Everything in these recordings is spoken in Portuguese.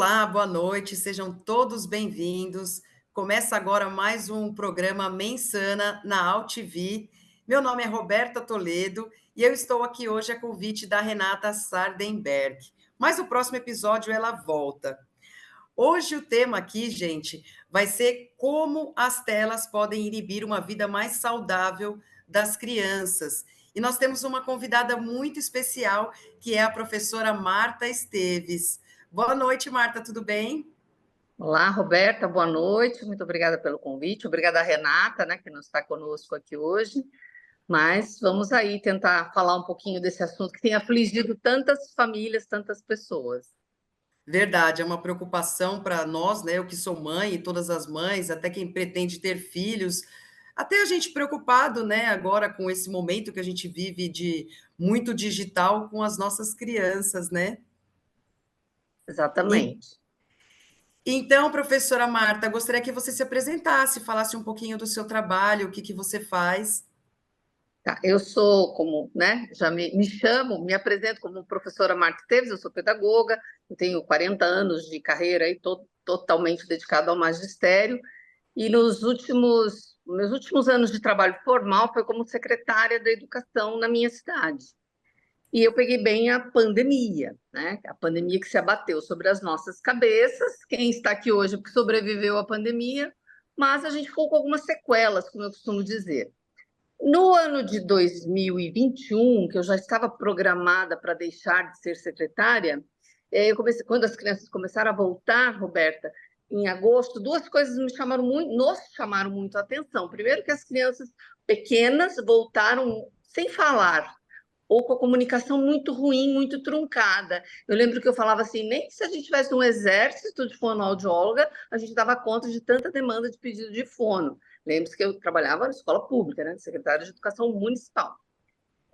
Olá, boa noite, sejam todos bem-vindos. Começa agora mais um programa Mensana na AltV. Meu nome é Roberta Toledo e eu estou aqui hoje a convite da Renata Sardenberg. Mas o próximo episódio ela volta. Hoje o tema aqui, gente, vai ser como as telas podem inibir uma vida mais saudável das crianças. E nós temos uma convidada muito especial, que é a professora Marta Esteves. Boa noite, Marta, tudo bem? Olá, Roberta, boa noite. Muito obrigada pelo convite. Obrigada a Renata, né, que não está conosco aqui hoje. Mas vamos aí tentar falar um pouquinho desse assunto que tem afligido tantas famílias, tantas pessoas. Verdade, é uma preocupação para nós, né? Eu que sou mãe e todas as mães, até quem pretende ter filhos, até a gente preocupado, né, agora com esse momento que a gente vive de muito digital com as nossas crianças, né? E Exatamente. então, professora Marta, gostaria que você se apresentasse, falasse um pouquinho do seu trabalho, o que que você faz. Tá, eu sou, como, né, já me chamo, me apresento como professora Marta Teves, eu sou pedagoga, eu tenho 40 anos de carreira e totalmente dedicada ao magistério, e meus últimos anos de trabalho formal foi como secretária da educação na minha cidade. E eu peguei bem a pandemia, né? A pandemia que se abateu sobre as nossas cabeças. Quem está aqui hoje porque sobreviveu à pandemia, mas a gente ficou com algumas sequelas, como eu costumo dizer. No ano de 2021, que eu já estava programada para deixar de ser secretária, quando as crianças começaram a voltar, Roberta, em agosto, duas coisas nos chamaram muito a atenção. Primeiro, que as crianças pequenas voltaram sem falar, ou com a comunicação muito ruim, muito truncada. Eu lembro que eu falava assim, nem que se a gente tivesse um exército de fonoaudióloga, a gente dava conta de tanta demanda de pedido de fono. Lembre-se que eu trabalhava na escola pública, né, secretária de Educação Municipal.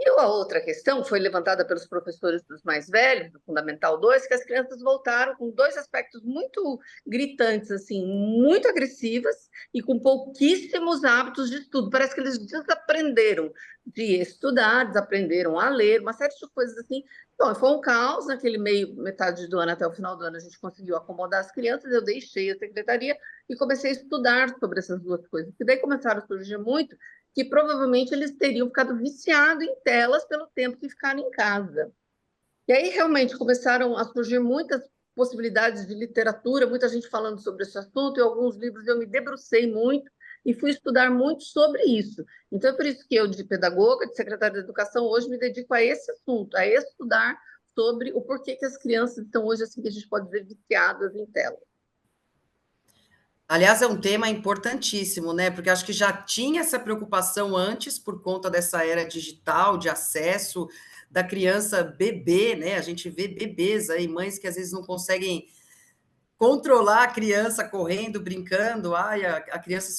E a outra questão foi levantada pelos professores dos mais velhos, do Fundamental 2, que as crianças voltaram com dois aspectos muito gritantes, assim, muito agressivas e com pouquíssimos hábitos de estudo. Parece que eles desaprenderam de estudar, desaprenderam a ler, uma série de coisas assim. Bom, foi um caos naquele metade do ano até o final do ano, a gente conseguiu acomodar as crianças, eu deixei a secretaria e comecei a estudar sobre essas duas coisas. E daí começaram a surgir muito que provavelmente eles teriam ficado viciados em telas pelo tempo que ficaram em casa. E aí realmente começaram a surgir muitas possibilidades de literatura, muita gente falando sobre esse assunto, e alguns livros eu me debrucei muito e fui estudar muito sobre isso. Então é por isso que eu, de pedagoga, de secretária de educação, hoje me dedico a esse assunto, a estudar sobre o porquê que as crianças estão hoje, assim, que a gente pode dizer, viciadas em telas. Aliás, é um tema importantíssimo, né? Porque acho que já tinha essa preocupação antes por conta dessa era digital, de acesso da criança bebê, né? A gente vê bebês aí, mães que às vezes não conseguem controlar a criança correndo, brincando. Ai, a criança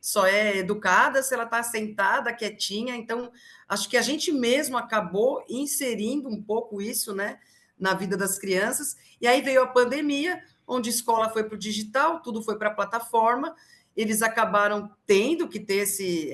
só é educada se ela está sentada, quietinha. Então, acho que a gente mesmo acabou inserindo um pouco isso, né, na vida das crianças. E aí veio a pandemia, onde a escola foi para o digital, tudo foi para a plataforma. Eles acabaram tendo que ter esse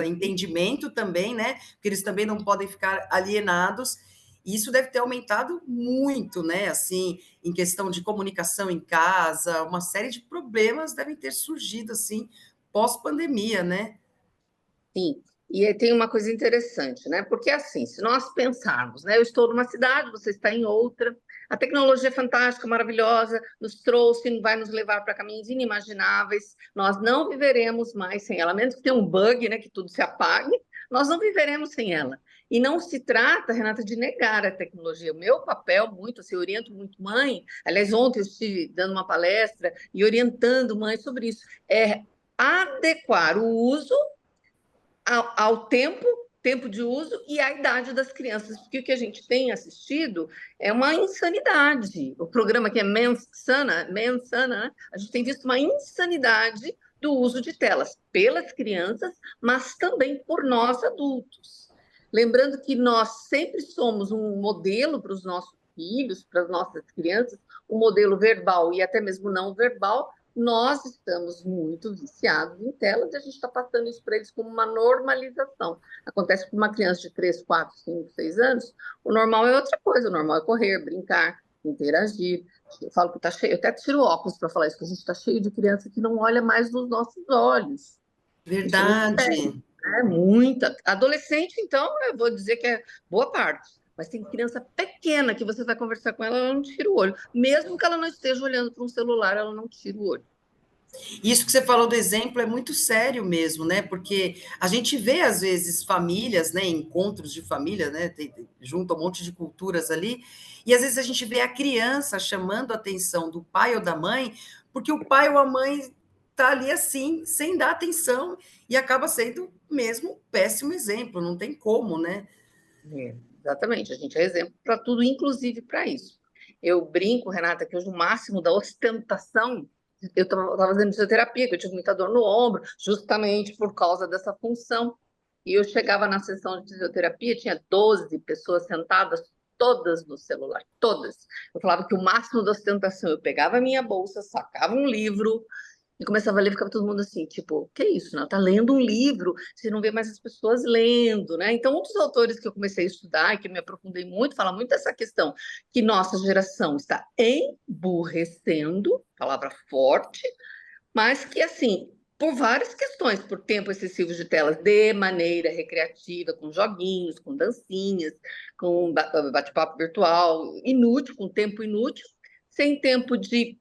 entendimento também, né? Porque eles também não podem ficar alienados. E isso deve ter aumentado muito, né? Assim, em questão de comunicação em casa, uma série de problemas devem ter surgido assim pós-pandemia, né? Sim, e aí tem uma coisa interessante, né? Porque assim, se nós pensarmos, né? Eu estou numa cidade, você está em outra, a tecnologia é fantástica, maravilhosa, nos trouxe, vai nos levar para caminhos inimagináveis, nós não viveremos mais sem ela, a menos que tenha um bug, né? Que tudo se apague, nós não viveremos sem ela. E não se trata, Renata, de negar a tecnologia. O meu papel, muito, assim, eu oriento muito mãe, aliás, ontem eu estive dando uma palestra e orientando mãe sobre isso, é adequar o uso ao tempo de uso e à idade das crianças, porque o que a gente tem assistido é uma insanidade. O programa que é Mensana, né? A gente tem visto uma insanidade do uso de telas pelas crianças, mas também por nós adultos. Lembrando que nós sempre somos um modelo para os nossos filhos, para as nossas crianças, um modelo verbal e até mesmo não verbal. Nós estamos muito viciados em telas e a gente está passando isso para eles como uma normalização. Acontece com uma criança de 3, 4, 5, 6 anos, o normal é outra coisa, o normal é correr, brincar. interagir. Eu falo que tá cheio, eu até tiro óculos para falar isso, que a gente está cheio de criança que não olha mais nos nossos olhos. Isso não tem, Verdade. né? Muita. Adolescente, então, eu vou dizer que é boa parte. Mas tem criança pequena que você vai conversar com ela, ela não tira o olho. Mesmo que ela não esteja olhando para um celular, ela não tira o olho. Isso que você falou do exemplo é muito sério mesmo, né? Porque a gente vê, às vezes, famílias, né? Encontros de família, né? Junta um monte de culturas ali, e às vezes a gente vê a criança chamando a atenção do pai ou da mãe, porque o pai ou a mãe tá ali assim, sem dar atenção, e acaba sendo mesmo um péssimo exemplo, não tem como, né? Exatamente, a gente é exemplo para tudo, inclusive para isso. Eu brinco, Renata, que hoje o máximo da ostentação, eu estava fazendo fisioterapia, que eu tive muita dor no ombro, justamente por causa dessa função. E eu chegava na sessão de fisioterapia, tinha 12 pessoas sentadas, todas no celular, todas. Eu falava que o máximo da ostentação, eu pegava a minha bolsa, sacava um livro, e começava a ler, ficava todo mundo assim, tipo, que isso, né? Tá lendo um livro, você não vê mais as pessoas lendo, né? Então, um dos autores que eu comecei a estudar e que me aprofundei muito, fala muito dessa questão, que nossa geração está emburrecendo, palavra forte, mas que, assim, por várias questões, por tempo excessivo de telas de maneira recreativa, com joguinhos, com dancinhas, com bate-papo virtual, inútil, com tempo inútil, sem tempo de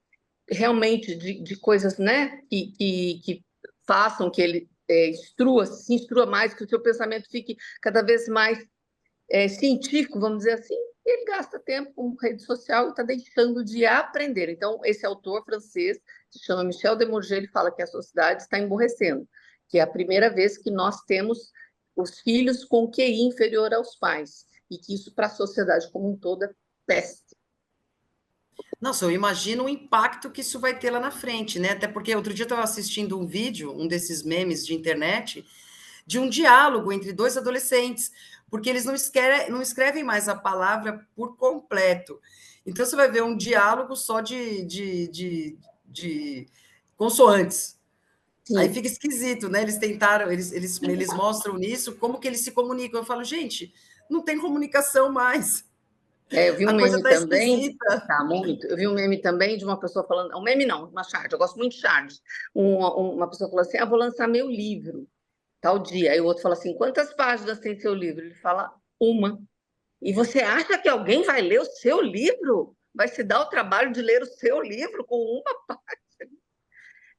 realmente de coisas, né, que façam que ele se instrua mais, que o seu pensamento fique cada vez mais científico, vamos dizer assim, e ele gasta tempo com rede social e está deixando de aprender. Então, esse autor francês, se chama Michel Demourget, ele fala que a sociedade está emborrecendo, que é a primeira vez que nós temos os filhos com QI inferior aos pais, e que isso para a sociedade como um todo é péssimo. Nossa, eu imagino o impacto que isso vai ter lá na frente, né? Até porque outro dia eu estava assistindo um vídeo, um desses memes de internet, de um diálogo entre dois adolescentes, porque eles não escrevem mais a palavra por completo. Então você vai ver um diálogo só de consoantes. Aí Sim. fica esquisito, né? Eles tentaram, eles mostram nisso como que eles se comunicam. Eu falo, gente, não tem comunicação mais. Eu vi A um coisa meme tá também, esquisita. tá muito. Eu vi um meme também de uma pessoa falando, um meme não, uma charge, eu gosto muito de charge. Uma pessoa falou assim: ah, vou lançar meu livro, tal dia. Aí o outro fala assim: quantas páginas tem seu livro? Ele fala: uma. E você acha que alguém vai ler o seu livro? Vai se dar o trabalho de ler o seu livro com uma página?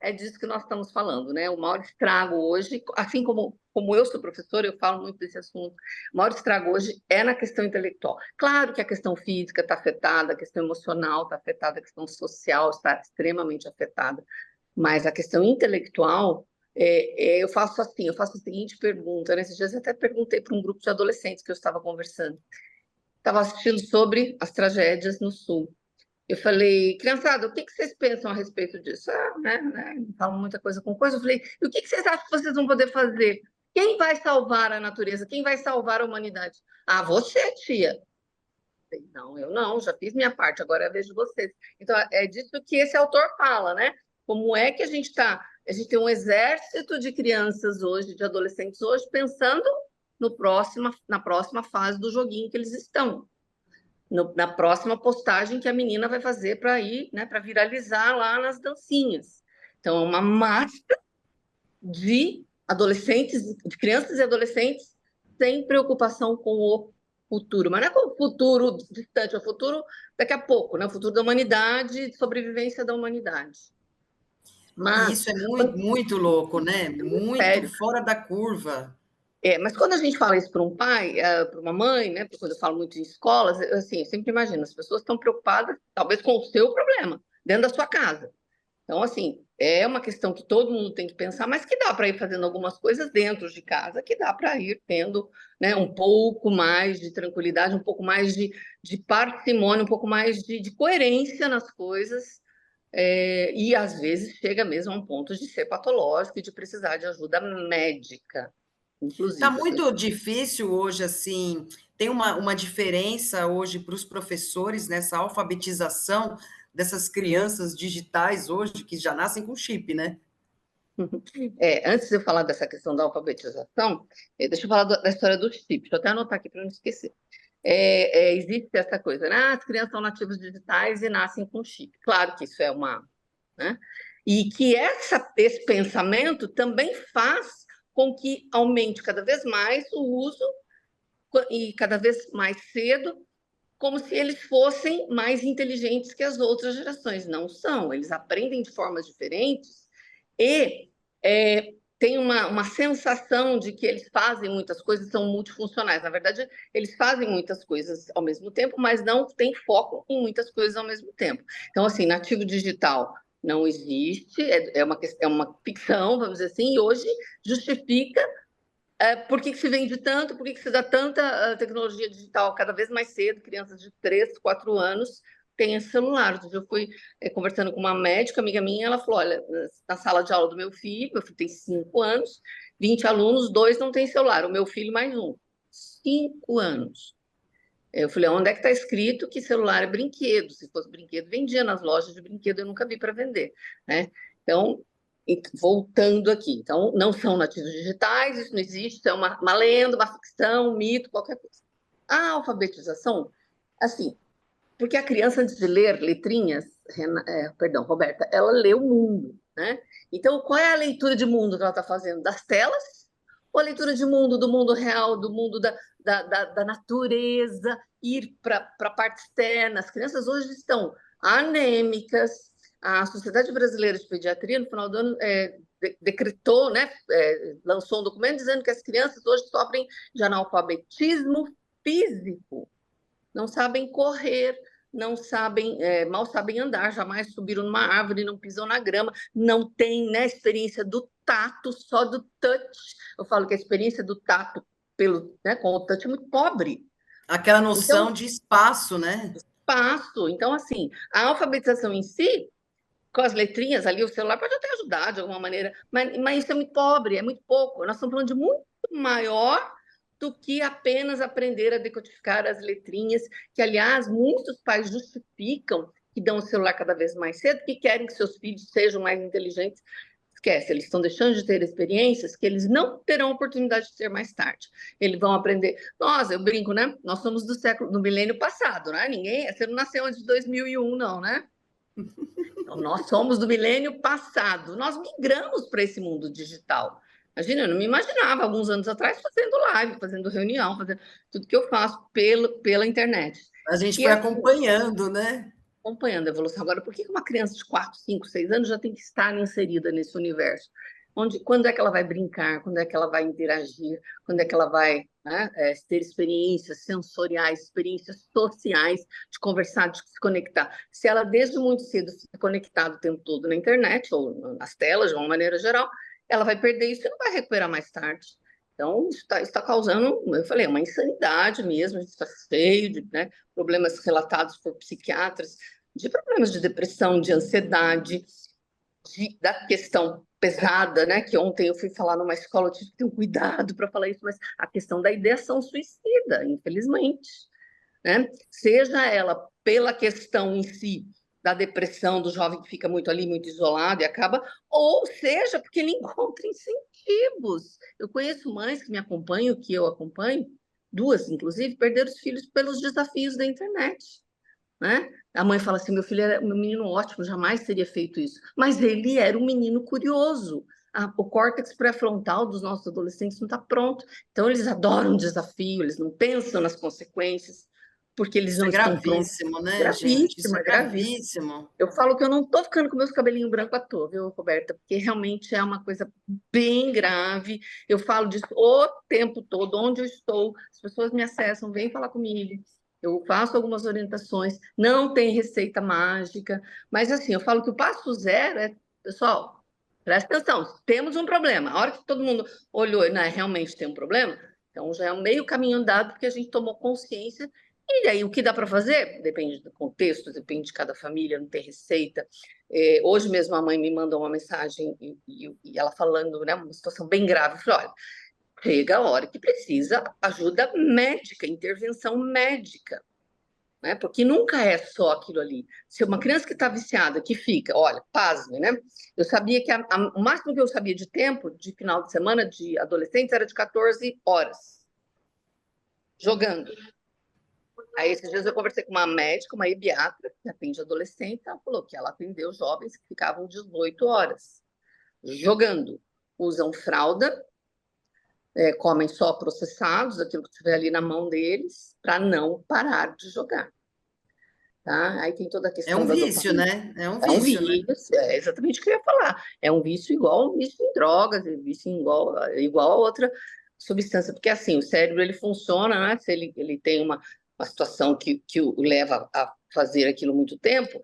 É disso que nós estamos falando, né? O maior estrago hoje, assim como eu sou professora, eu falo muito desse assunto, o maior estrago hoje é na questão intelectual. Claro que a questão física está afetada, a questão emocional está afetada, a questão social está extremamente afetada, mas a questão intelectual, eu faço assim, eu faço a seguinte pergunta, nesses dias eu até perguntei para um grupo de adolescentes que eu estava conversando, estava assistindo sobre as tragédias no Sul. Eu falei, criançada, o que que vocês pensam a respeito disso? Né? Falam muita coisa com coisa. Eu falei, e o que que vocês acham que vocês vão poder fazer? Quem vai salvar a natureza? Quem vai salvar a humanidade? Ah, você, tia. Eu falei, não, eu não, já fiz minha parte, agora eu vejo vocês. Então, é disso que esse autor fala, né? Como é que a gente está? A gente tem um exército de crianças hoje, de adolescentes hoje, pensando na próxima fase do joguinho que eles estão na próxima postagem que a menina vai fazer para ir, né, para viralizar lá nas dancinhas. Então, é uma massa de adolescentes, de crianças e adolescentes sem preocupação com o futuro. Mas não é com o futuro distante, é o futuro daqui a pouco, né? O futuro da humanidade, sobrevivência da humanidade. E Mas, isso é muito, muito louco, né? Muito sério, fora da curva. mas quando a gente fala isso para um pai, para uma mãe, né, quando eu falo muito em escolas, assim, eu sempre imagino, as pessoas estão preocupadas, talvez, com o seu problema, dentro da sua casa. Então, assim, é uma questão que todo mundo tem que pensar, mas que dá para ir fazendo algumas coisas dentro de casa, que dá para ir tendo, né, um pouco mais de tranquilidade, um pouco mais de parcimônia, um pouco mais de coerência nas coisas, e às vezes chega mesmo a um ponto de ser patológico e de precisar de ajuda médica, Tá inclusive. Assim. muito difícil hoje, assim, tem uma diferença hoje para os professores nessa alfabetização dessas crianças digitais hoje, que já nascem com chip, né? Antes de eu falar dessa questão da alfabetização, deixa eu falar da história do chip. Deixa eu até anotar aqui para não esquecer. existe essa coisa, né? As crianças são nativos digitais e nascem com chip. Claro que isso é uma, né? E que esse pensamento também faz com que aumente cada vez mais o uso e cada vez mais cedo, como se eles fossem mais inteligentes que as outras gerações. Não são, eles aprendem de formas diferentes e tem uma sensação de que eles fazem muitas coisas, são multifuncionais. Na verdade, eles fazem muitas coisas ao mesmo tempo, mas não têm foco em muitas coisas ao mesmo tempo. Então, assim, nativo digital não existe, é uma ficção, vamos dizer assim, e hoje justifica por que se vende tanto, por que se dá tanta tecnologia digital cada vez mais cedo, crianças de 3, 4 anos têm esse celular. Eu fui conversando com uma médica, amiga minha, ela falou, olha, na sala de aula do meu filho tem 5 anos, 20 alunos, 2 não têm celular, o meu filho mais um. 5 anos. Eu falei, onde é que está escrito que celular é brinquedo? Se fosse brinquedo, vendia nas lojas de brinquedo, eu nunca vi para vender, né? Então, voltando aqui, então, não são nativos digitais, isso não existe, isso é uma lenda, uma ficção, um mito, qualquer coisa. A alfabetização, assim, porque a criança, antes de ler letrinhas, perdão, Roberta, ela lê o mundo, né? Então, qual é a leitura de mundo que ela está fazendo? Das telas? Ou a leitura de mundo, do mundo real, do mundo da natureza, ir para a parte externa? As crianças hoje estão anêmicas. A Sociedade Brasileira de Pediatria, no final do ano, decretou, né, lançou um documento dizendo que as crianças hoje sofrem de analfabetismo físico, não sabem correr, não sabem, mal sabem andar, jamais subiram numa árvore, não pisam na grama, não têm, né, experiência do tato, só do touch. Eu falo que a experiência do tato com o touch é muito pobre. Aquela noção Então, de espaço, né? espaço. Então, assim, a alfabetização em si, com as letrinhas ali, o celular pode até ajudar de alguma maneira, mas isso é muito pobre, é muito pouco. Nós estamos falando de muito maior do que apenas aprender a decodificar as letrinhas, que, aliás, muitos pais justificam que dão o celular cada vez mais cedo, que querem que seus filhos sejam mais inteligentes. Esquece, eles estão deixando de ter experiências que eles não terão oportunidade de ter mais tarde. Eles vão aprender. Nós, eu brinco, né? Nós somos do milênio passado, né? Você não nasceu antes de 2001, não, né? Então, nós somos do milênio passado. Nós migramos para esse mundo digital. Imagina, eu não me imaginava alguns anos atrás fazendo live, fazendo reunião, fazendo tudo que eu faço pela internet. A gente E foi assim, acompanhando, né? acompanhando a evolução. Agora, por que uma criança de 4, 5, 6 anos já tem que estar inserida nesse universo? Quando é que ela vai brincar? Quando é que ela vai interagir? Quando é que ela vai, né, ter experiências sensoriais, experiências sociais, de conversar, de se conectar? Se ela, desde muito cedo, fica conectada o tempo todo na internet ou nas telas, de uma maneira geral, ela vai perder isso e não vai recuperar mais tarde. Então, isso está causando, eu falei, uma insanidade mesmo, a gente está cheio de, né, problemas relatados por psiquiatras, de problemas de depressão, de ansiedade, da questão pesada, né? Que ontem eu fui falar numa escola, eu tive que ter um cuidado para falar isso, mas a questão da ideação suicida, infelizmente, né? Seja ela pela questão em si da depressão do jovem que fica muito ali, muito isolado e acaba, ou seja, porque ele encontra incentivos. Eu conheço mães que me acompanham, que eu acompanho, duas, inclusive, perderam os filhos pelos desafios da internet, né? A mãe fala assim: meu filho era um menino ótimo, jamais teria feito isso. Mas ele era um menino curioso. O córtex pré-frontal dos nossos adolescentes não está pronto. Então, eles adoram o desafio, eles não pensam nas consequências, porque eles Isso não é estão prontos. gravíssimo, né, gente? Isso Gravíssimo, é é gravíssimo. gravíssimo. Eu falo que eu não estou ficando com meus cabelinhos brancos à toa, viu, Roberta? Porque realmente é uma coisa bem grave. Eu falo disso o tempo todo, onde eu estou, as pessoas me acessam, vêm falar comigo. Eu faço algumas orientações, não tem receita mágica, mas assim, eu falo que o passo zero é, pessoal, presta atenção, temos um problema. A hora que todo mundo olhou e né, realmente tem um problema, então já é um meio caminho andado, porque a gente tomou consciência e aí, o que dá para fazer? Depende do contexto, depende de cada família, não tem receita. Hoje mesmo a mãe me mandou uma mensagem e ela falando, né, uma situação bem grave. Eu falei, olha, chega a hora que precisa ajuda médica, intervenção médica, né? Porque nunca é só aquilo ali. Se uma criança que está viciada, que fica, olha, pasme, né? Eu sabia que o máximo que eu sabia de tempo, de final de semana, de adolescentes, era de 14 horas jogando. Aí, esses dias eu conversei com uma médica, uma pediatra, que atende adolescente, ela falou que ela atendeu jovens que ficavam 18 horas jogando, usam fralda, comem só processados, aquilo que tiver ali na mão deles, para não parar de jogar. Tá? Aí tem toda a É questão um da vício, dopamina. né? É um É um vício, né? vício, é exatamente o que eu ia falar. É um vício igual um vício em drogas, é um vício igual a outra substância, porque assim, o cérebro ele funciona, né? Se ele tem uma situação que o leva a fazer aquilo muito tempo,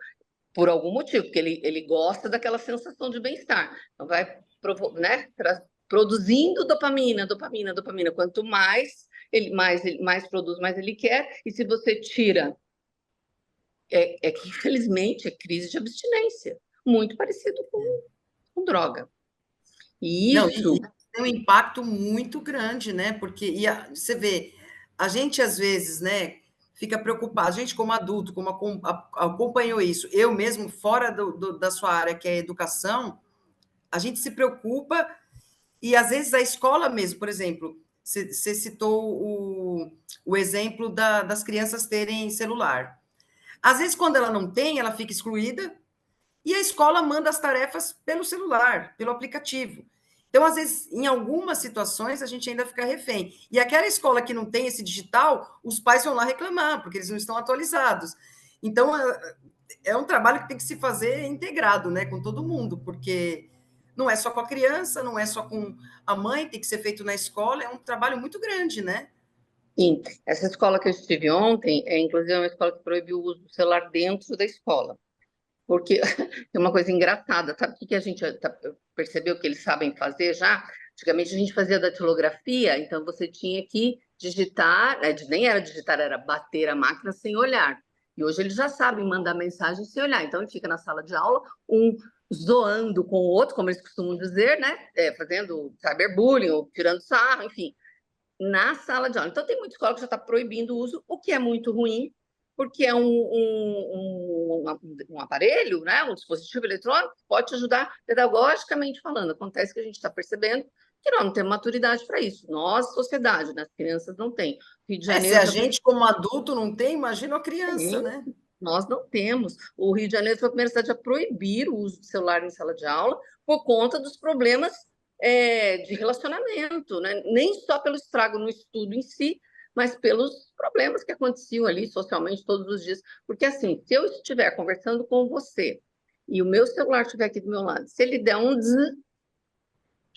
por algum motivo, porque ele gosta daquela sensação de bem-estar. Então vai, né, produzindo dopamina, dopamina, dopamina. Quanto mais mais produz, mais ele quer. E se você tira, que infelizmente é crise de abstinência, muito parecido com droga. E Não, isso, e tem um impacto muito grande, né? Porque você vê, a gente às vezes, né, fica preocupado, a gente como adulto, como acompanhou isso, eu mesmo, fora da sua área, que é a educação, a gente se preocupa, e às vezes a escola mesmo, por exemplo, você citou o exemplo das crianças terem celular. Às vezes, quando ela não tem, ela fica excluída, e a escola manda as tarefas pelo celular, pelo aplicativo. Então, às vezes, em algumas situações, a gente ainda fica refém. E aquela escola que não tem esse digital, os pais vão lá reclamar, porque eles não estão atualizados. Então, é um trabalho que tem que se fazer integrado, né, com todo mundo, porque não é só com a criança, não é só com a mãe, tem que ser feito na escola, é um trabalho muito grande, né? sim, essa escola que eu estive ontem, inclusive uma escola que proibiu o uso do celular dentro da escola. Porque tem uma coisa engraçada, sabe o que a gente percebeu que eles sabem fazer já? Antigamente a gente fazia datilografia, então você tinha que digitar, nem era digitar, era bater a máquina sem olhar. E hoje eles já sabem mandar mensagem sem olhar. Então ele fica na sala de aula, um zoando com o outro, como eles costumam dizer, né? Fazendo cyberbullying ou tirando sarro, enfim, na sala de aula. Então, tem muita escola que já está proibindo o uso, o que é muito ruim, porque é um aparelho, né, um dispositivo eletrônico que pode te ajudar pedagogicamente falando. Acontece que a gente está percebendo que nós não temos maturidade para isso. Nós, sociedade, né, as crianças não têm. Rio de Se Janeiro a já foi. gente, como adulto, não tem, imagina a criança, Tem, né? nós não temos. O Rio de Janeiro foi a primeira cidade a proibir o uso de celular em sala de aula por conta dos problemas de relacionamento, né? Nem só pelo estrago no estudo em si, mas pelos problemas que aconteciam ali socialmente todos os dias. Porque, assim, se eu estiver conversando com você e o meu celular estiver aqui do meu lado, se ele der um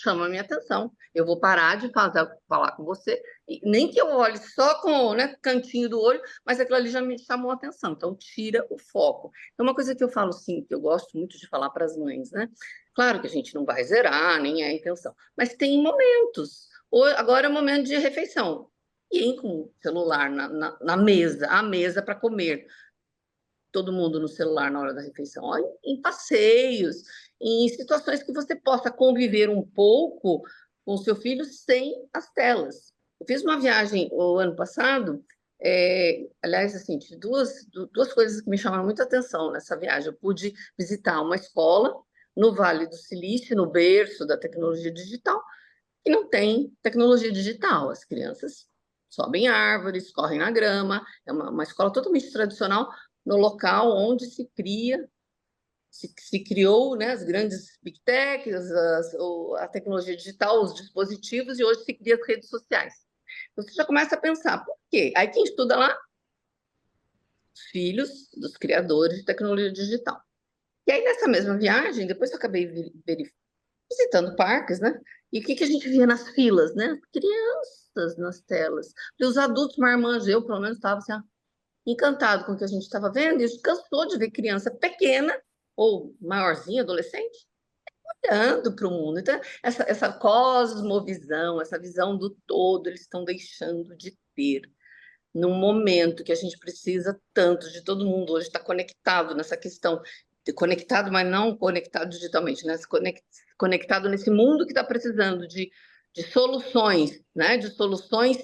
chama a minha atenção. Eu vou parar de falar com você, e nem que eu olhe só com, né, cantinho do olho, mas aquilo ali já me chamou a atenção. Então, tira o foco. É uma coisa que eu falo, sim, que eu gosto muito de falar para as mães, né? Claro que a gente não vai zerar, nem é a intenção, mas tem momentos. Agora é o momento de refeição. E com o celular na mesa, a mesa para comer todo mundo no celular na hora da refeição, ó, em passeios, em situações que você possa conviver um pouco com o seu filho sem as telas. Eu fiz uma viagem o ano passado, aliás, assim, duas coisas que me chamaram muita atenção nessa viagem. Eu pude visitar uma escola no Vale do Silício, no berço da tecnologia digital, e não tem tecnologia digital. As crianças sobem árvores, correm na grama, é uma escola totalmente tradicional, no local onde se criou, né, as grandes big techs, a tecnologia digital, os dispositivos, e hoje se cria as redes sociais. Então, você já começa a pensar, por quê? Aí quem estuda lá? Os filhos dos criadores de tecnologia digital. E aí, nessa mesma viagem, depois eu acabei visitando parques, né? E o que a gente via nas filas, né? Crianças nas telas. E os adultos, marmanjos, eu pelo menos estava assim, encantado com o que a gente estava vendo, e a gente cansou de ver criança pequena, ou maiorzinha, adolescente, olhando para o mundo. Então, essa cosmovisão, essa visão do todo, eles estão deixando de ter. Num momento que a gente precisa tanto de todo mundo hoje estar conectado nessa questão, conectado, mas não conectado digitalmente, né? Conectado nesse mundo que está precisando de soluções, né? De soluções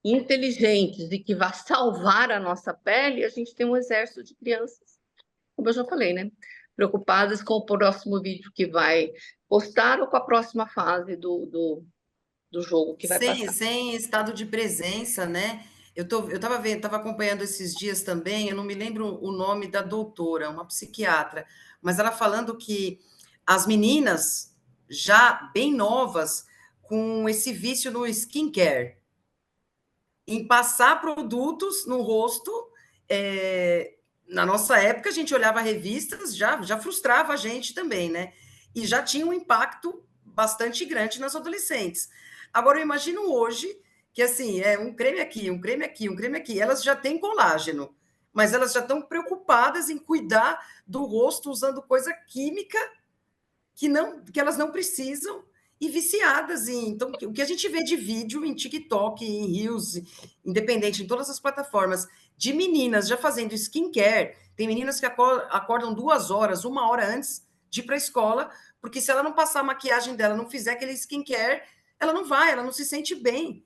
inteligentes e que vá salvar a nossa pele, a gente tem um exército de crianças, como eu já falei, né? Preocupadas com o próximo vídeo que vai postar ou com a próxima fase do jogo que vai Sem, passar. sem estado de presença, né? Eu estava vendo, estava acompanhando esses dias também, eu não me lembro o nome da doutora, uma psiquiatra, mas ela falando que as meninas já bem novas com esse vício no skincare, em passar produtos no rosto. Na nossa época, a gente olhava revistas, já frustrava a gente também, né? E já tinha um impacto bastante grande nas adolescentes. Agora, eu imagino hoje que, assim, é um creme aqui, um creme aqui, um creme aqui. Elas já têm colágeno, mas elas já estão preocupadas em cuidar do rosto usando coisa química que elas não precisam e viciadas em. Então, o que a gente vê de vídeo em TikTok, em Reels, independente, em todas as plataformas, de meninas já fazendo skincare, tem meninas que acordam 2 horas, 1 hora antes de ir para a escola, porque se ela não passar a maquiagem dela, não fizer aquele skincare, ela não vai, ela não se sente bem.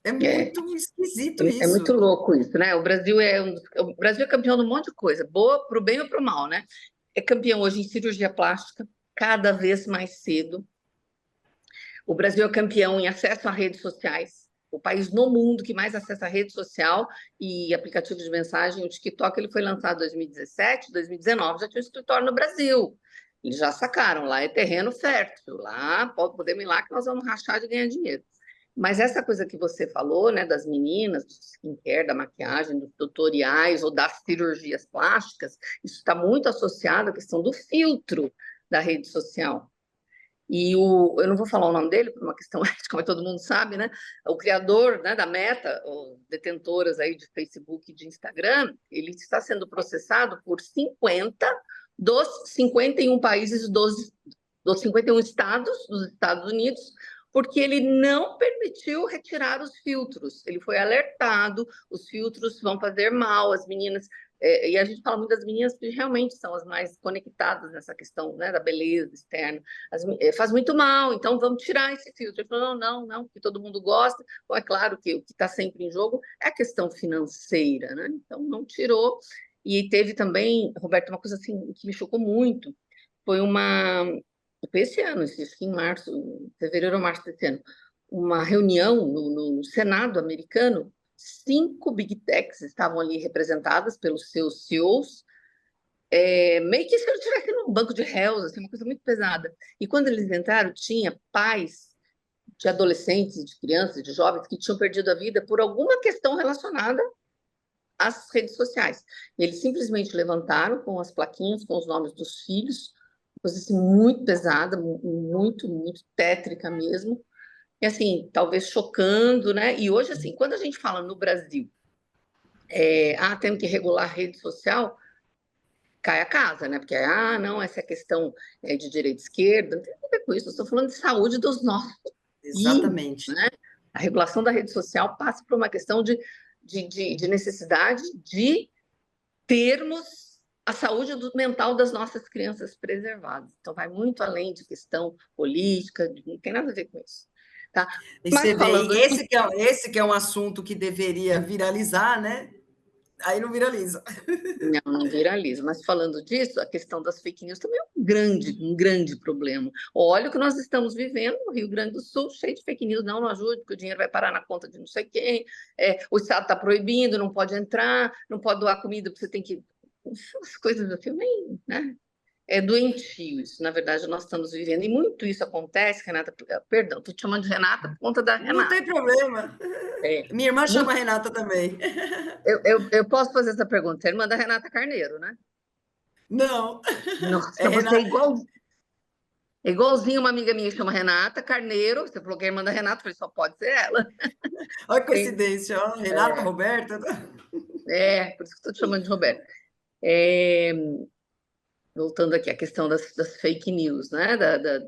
É É, muito esquisito é muito isso. louco isso, né? O Brasil é campeão de um monte de coisa, boa para o bem ou para o mal, né? É campeão hoje em cirurgia plástica, cada vez mais cedo. O Brasil é campeão em acesso a redes sociais. O país no mundo que mais acessa a rede social e aplicativo de mensagem, o TikTok, ele foi lançado em 2017, 2019, já tinha um escritório no Brasil. Eles já sacaram, lá é terreno fértil, lá podemos ir lá que nós vamos rachar de ganhar dinheiro. Mas essa coisa que você falou, né, das meninas, do skincare, da maquiagem, dos tutoriais ou das cirurgias plásticas, isso está muito associado à questão do filtro da rede social. Eu não vou falar o nome dele, por uma questão ética, mas todo mundo sabe, né? O criador, né, da Meta, ou detentoras aí de Facebook e de Instagram, ele está sendo processado por 50 dos 51 países dos 51 estados dos Estados Unidos, porque ele não permitiu retirar os filtros. Ele foi alertado, os filtros vão fazer mal, as meninas e a gente fala muito das meninas que realmente são as mais conectadas nessa questão, né, da beleza externa. Faz muito mal, então vamos tirar esse filtro. Ele falou, não, que todo mundo gosta. Bom, é claro que o que está sempre em jogo é a questão financeira, né? Então não tirou. E teve também, Roberto, uma coisa assim que me chocou muito, foi foi esse ano, acho que em março, fevereiro ou março desse ano, uma reunião no Senado americano. 5 big techs estavam ali representadas pelos seus CEOs, meio que se eu estivesse num banco de réus, assim, uma coisa muito pesada. E quando eles entraram, tinha pais de adolescentes, de crianças, de jovens que tinham perdido a vida por alguma questão relacionada às redes sociais. E eles simplesmente levantaram com as plaquinhas, com os nomes dos filhos, coisa assim, muito pesada, muito tétrica mesmo. E assim, talvez chocando, né? E hoje, assim, quando a gente fala no Brasil, temos que regular a rede social, cai a casa, né? Porque, não, essa é questão de direita e esquerda, não tem nada a ver com isso, eu estou falando de saúde dos nossos filhos, Exatamente. né? A regulação da rede social passa por uma questão de necessidade de termos a saúde mental das nossas crianças preservadas. Então, vai muito além de questão política, não tem nada a ver com isso. Tá? E Mas você vê, falando aqui, esse que é um assunto que deveria viralizar, né? Aí não viraliza. não viraliza, mas falando disso, a questão das fake news também é um grande problema. Olha o que nós estamos vivendo no Rio Grande do Sul, cheio de fake news, não ajude, porque o dinheiro vai parar na conta de não sei quem, o Estado está proibindo, não pode entrar, não pode doar comida, porque você tem que. Essas coisas do filme, né? É doentio isso, na verdade, nós estamos vivendo, e muito isso acontece, Renata, perdão, estou te chamando de Renata por conta da Não Renata. tem problema. É, Minha irmã chama muito, Renata também. eu posso fazer essa pergunta, você é irmã da Renata Carneiro, né? Não, é Nossa, você Renata. é igualzinho uma amiga minha que chama Renata Carneiro. Você falou que é irmã da Renata, eu falei, só pode ser ela. Olha que Tem- coincidência, ó. Renata, Roberta. por isso que estou te chamando de Roberto. É, voltando aqui à questão das fake news, né?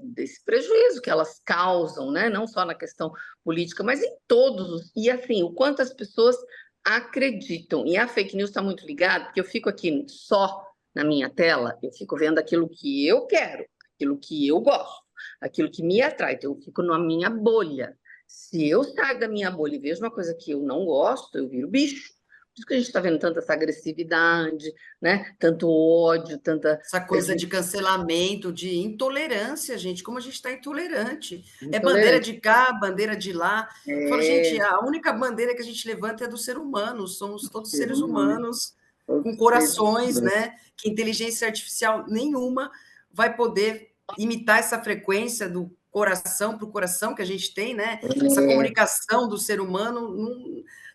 Desse prejuízo que elas causam, né? Não só na questão política, mas em todos E assim, o quanto as pessoas acreditam. E a fake news está muito ligada, porque eu fico aqui só na minha tela, eu fico vendo aquilo que eu quero, aquilo que eu gosto, aquilo que me atrai. Então, eu fico na minha bolha. Se eu sair da minha bolha e vejo uma coisa que eu não gosto, eu viro bicho. isso que a gente está vendo tanta essa agressividade, né? Tanto ódio, tanta Essa coisa de cancelamento, de intolerância, gente, como a gente está intolerante. É bandeira intolerância. de cá, bandeira de lá. Eu falo, gente, É, a única bandeira que a gente levanta é do ser humano, somos todos ser seres humano, humanos, todo com ser corações, humano. né? Que inteligência artificial nenhuma vai poder imitar essa frequência do coração para o coração que a gente tem, né? Essa É, comunicação do ser humano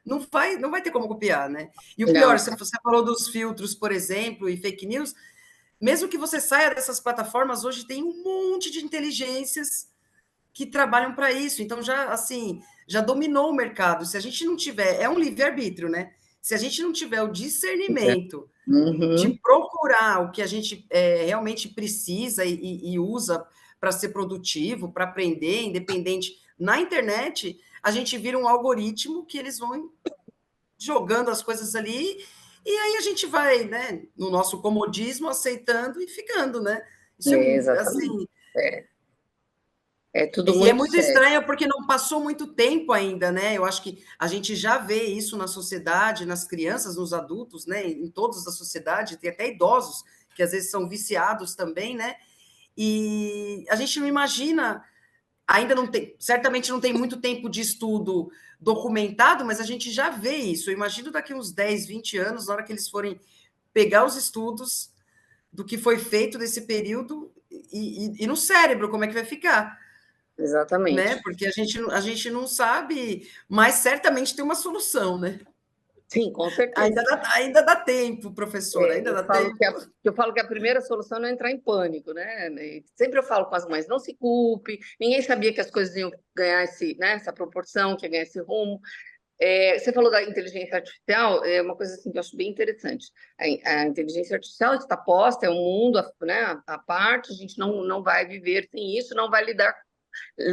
não vai ter como copiar, né? E o pior, não, você falou dos filtros, por exemplo, e fake news, mesmo que você saia dessas plataformas, hoje tem um monte de inteligências que trabalham para isso. Então, já assim, já dominou o mercado. Se a gente não tiver, é um livre-arbítrio, né? Se a gente não tiver o discernimento de uhum, procurar o que a gente realmente precisa e usa para ser produtivo, para aprender, independente, na internet, a gente vira um algoritmo que eles vão jogando as coisas ali, e aí a gente vai, né, no nosso comodismo, aceitando e ficando, né? Isso é, exatamente. assim, É, é tudo e é muito muito sério. estranho porque não passou muito tempo ainda, né? Eu acho que a gente já vê isso na sociedade, nas crianças, nos adultos, né? Em todos da sociedade, tem até idosos que às vezes são viciados também, né? E a gente não imagina, ainda não tem, certamente não tem muito tempo de estudo documentado, mas a gente já vê isso. Eu imagino daqui uns 10, 20 anos, na hora que eles forem pegar os estudos do que foi feito nesse período e no cérebro, como é que vai ficar, né? Exatamente. Porque a gente não sabe, mas certamente tem uma solução, né? Sim, com certeza. Ainda dá tempo, professor, ainda Eu dá falo tempo. eu falo que a primeira solução não é entrar em pânico, né? E sempre eu falo com as mães, não se culpe, ninguém sabia que as coisas iam ganhar né, essa proporção, que ia ganhar esse rumo. Você falou da inteligência artificial, é uma coisa assim que eu acho bem interessante. A inteligência artificial está posta, é um mundo, né, à parte, a gente não vai viver sem isso, não vai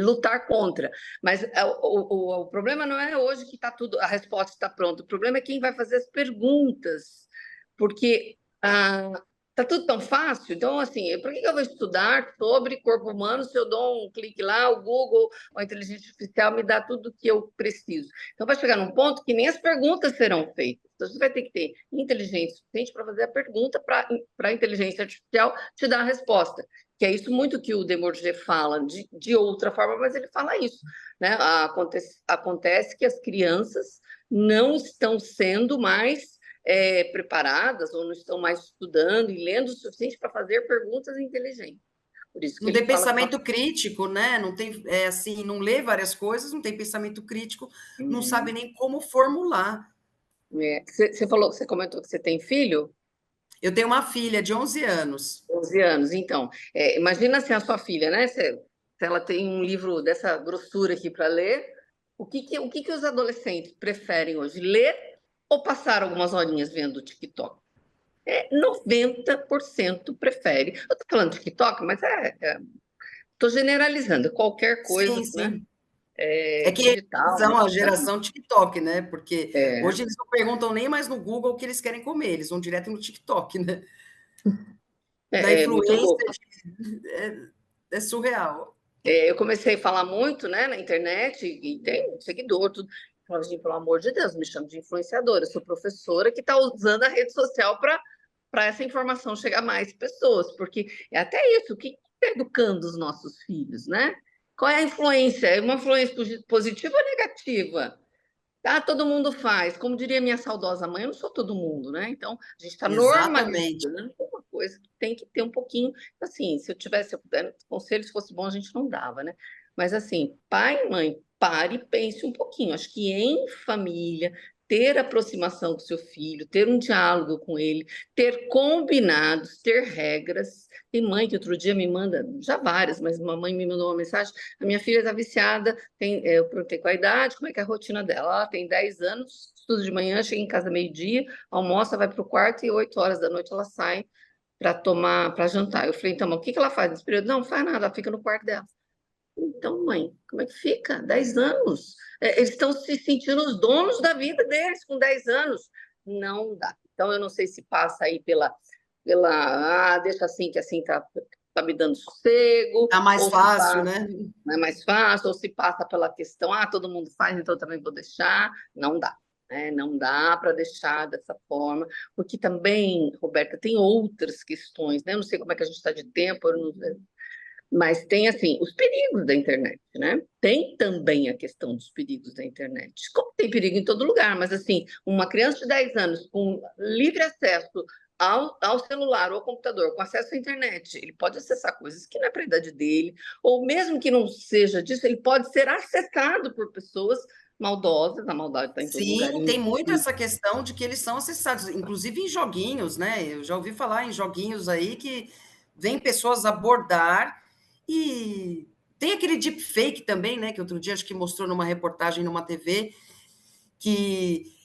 lutar contra. Mas o problema não é hoje que está tudo, a resposta está pronta. O problema é quem vai fazer as perguntas, porque está tudo tão fácil. Então, assim, por que eu vou estudar sobre corpo humano se eu dou um clique lá, o Google, a inteligência artificial me dá tudo o que eu preciso? Então, vai chegar num ponto que nem as perguntas serão feitas. Então, você vai ter que ter inteligência suficiente para fazer a pergunta para a inteligência artificial te dar a resposta, que é isso muito que o Demorger fala, de outra forma, mas ele fala isso, né? Acontece que as crianças não estão sendo mais preparadas ou não estão mais estudando e lendo o suficiente para fazer perguntas inteligentes. Por isso que Não ele tem fala que pensamento crítico, né? Não tem, assim, não lê várias coisas, não tem pensamento crítico, não sabe nem como formular. você falou, você comentou que você tem filho, Eu tenho uma filha de 11 anos. 11 anos, então, imagina se a sua filha, né? Se ela tem um livro dessa grossura aqui para ler, o que os adolescentes preferem hoje? Ler ou passar algumas horinhas vendo o TikTok? 90% prefere. Eu estou falando de TikTok, mas estou generalizando, qualquer Sim, coisa, né? sim. É que eles Digital, são né? a geração TikTok, né? Porque É, hoje eles não perguntam nem mais no Google o que eles querem comer, eles vão direto no TikTok, né? Da é muito influência louco. é surreal. Eu comecei a falar muito, né, na internet, e tem seguidor, tudo. Falava assim, pelo amor de Deus, me chamo de influenciadora. Eu sou professora que está usando a rede social para essa informação chegar a mais pessoas, porque é até isso, o que está educando os nossos filhos, né? Qual é a influência? É uma influência positiva ou negativa? Tá, todo mundo faz. Como diria minha saudosa mãe, eu não sou todo mundo, né? Então, a gente está Exatamente. normalizando uma coisa que tem que ter um pouquinho. Assim, se eu puder, conselho, se fosse bom, a gente não dava, né? Mas, assim, pai e mãe, pare e pense um pouquinho. Acho que em família, ter aproximação com seu filho, ter um diálogo com ele, ter combinados, ter regras. Tem mãe que outro dia me manda, já várias, mas uma mãe me mandou uma mensagem: a minha filha está viciada, eu perguntei qual a idade, como é que é a rotina dela. Ela tem 10 anos, estuda de manhã, chega em casa meio-dia, almoça, vai para o quarto e 8 horas da noite ela sai para jantar. Eu falei, então, mas o que ela faz nesse período? Não, não faz nada, ela fica no quarto dela. Então, mãe, como é que fica? 10 anos. Eles estão se sentindo os donos da vida deles com 10 anos. Não dá. Então, eu não sei se passa aí deixa assim, que assim tá me dando sossego, Tá mais ou se fácil, passa, né? não é mais fácil, ou se passa pela questão, todo mundo faz, então eu também vou deixar. Não dá. né? Não dá para deixar dessa forma, porque também, Roberta, tem outras questões, né? Eu não sei como é que a gente está de tempo, eu não- mas tem, assim, os perigos da internet, né? Tem também a questão dos perigos da internet. Como tem perigo em todo lugar, mas, assim, uma criança de 10 anos com livre acesso ao celular ou ao computador, com acesso à internet, ele pode acessar coisas que não é para a idade dele, ou mesmo que não seja disso, ele pode ser acessado por pessoas maldosas, a maldade está em todo lugar. Sim, tem muito essa questão de que eles são acessados, inclusive em joguinhos, né? Eu já ouvi falar em joguinhos aí que vem pessoas abordar e tem aquele deepfake também, né? Que outro dia acho que mostrou numa reportagem numa TV que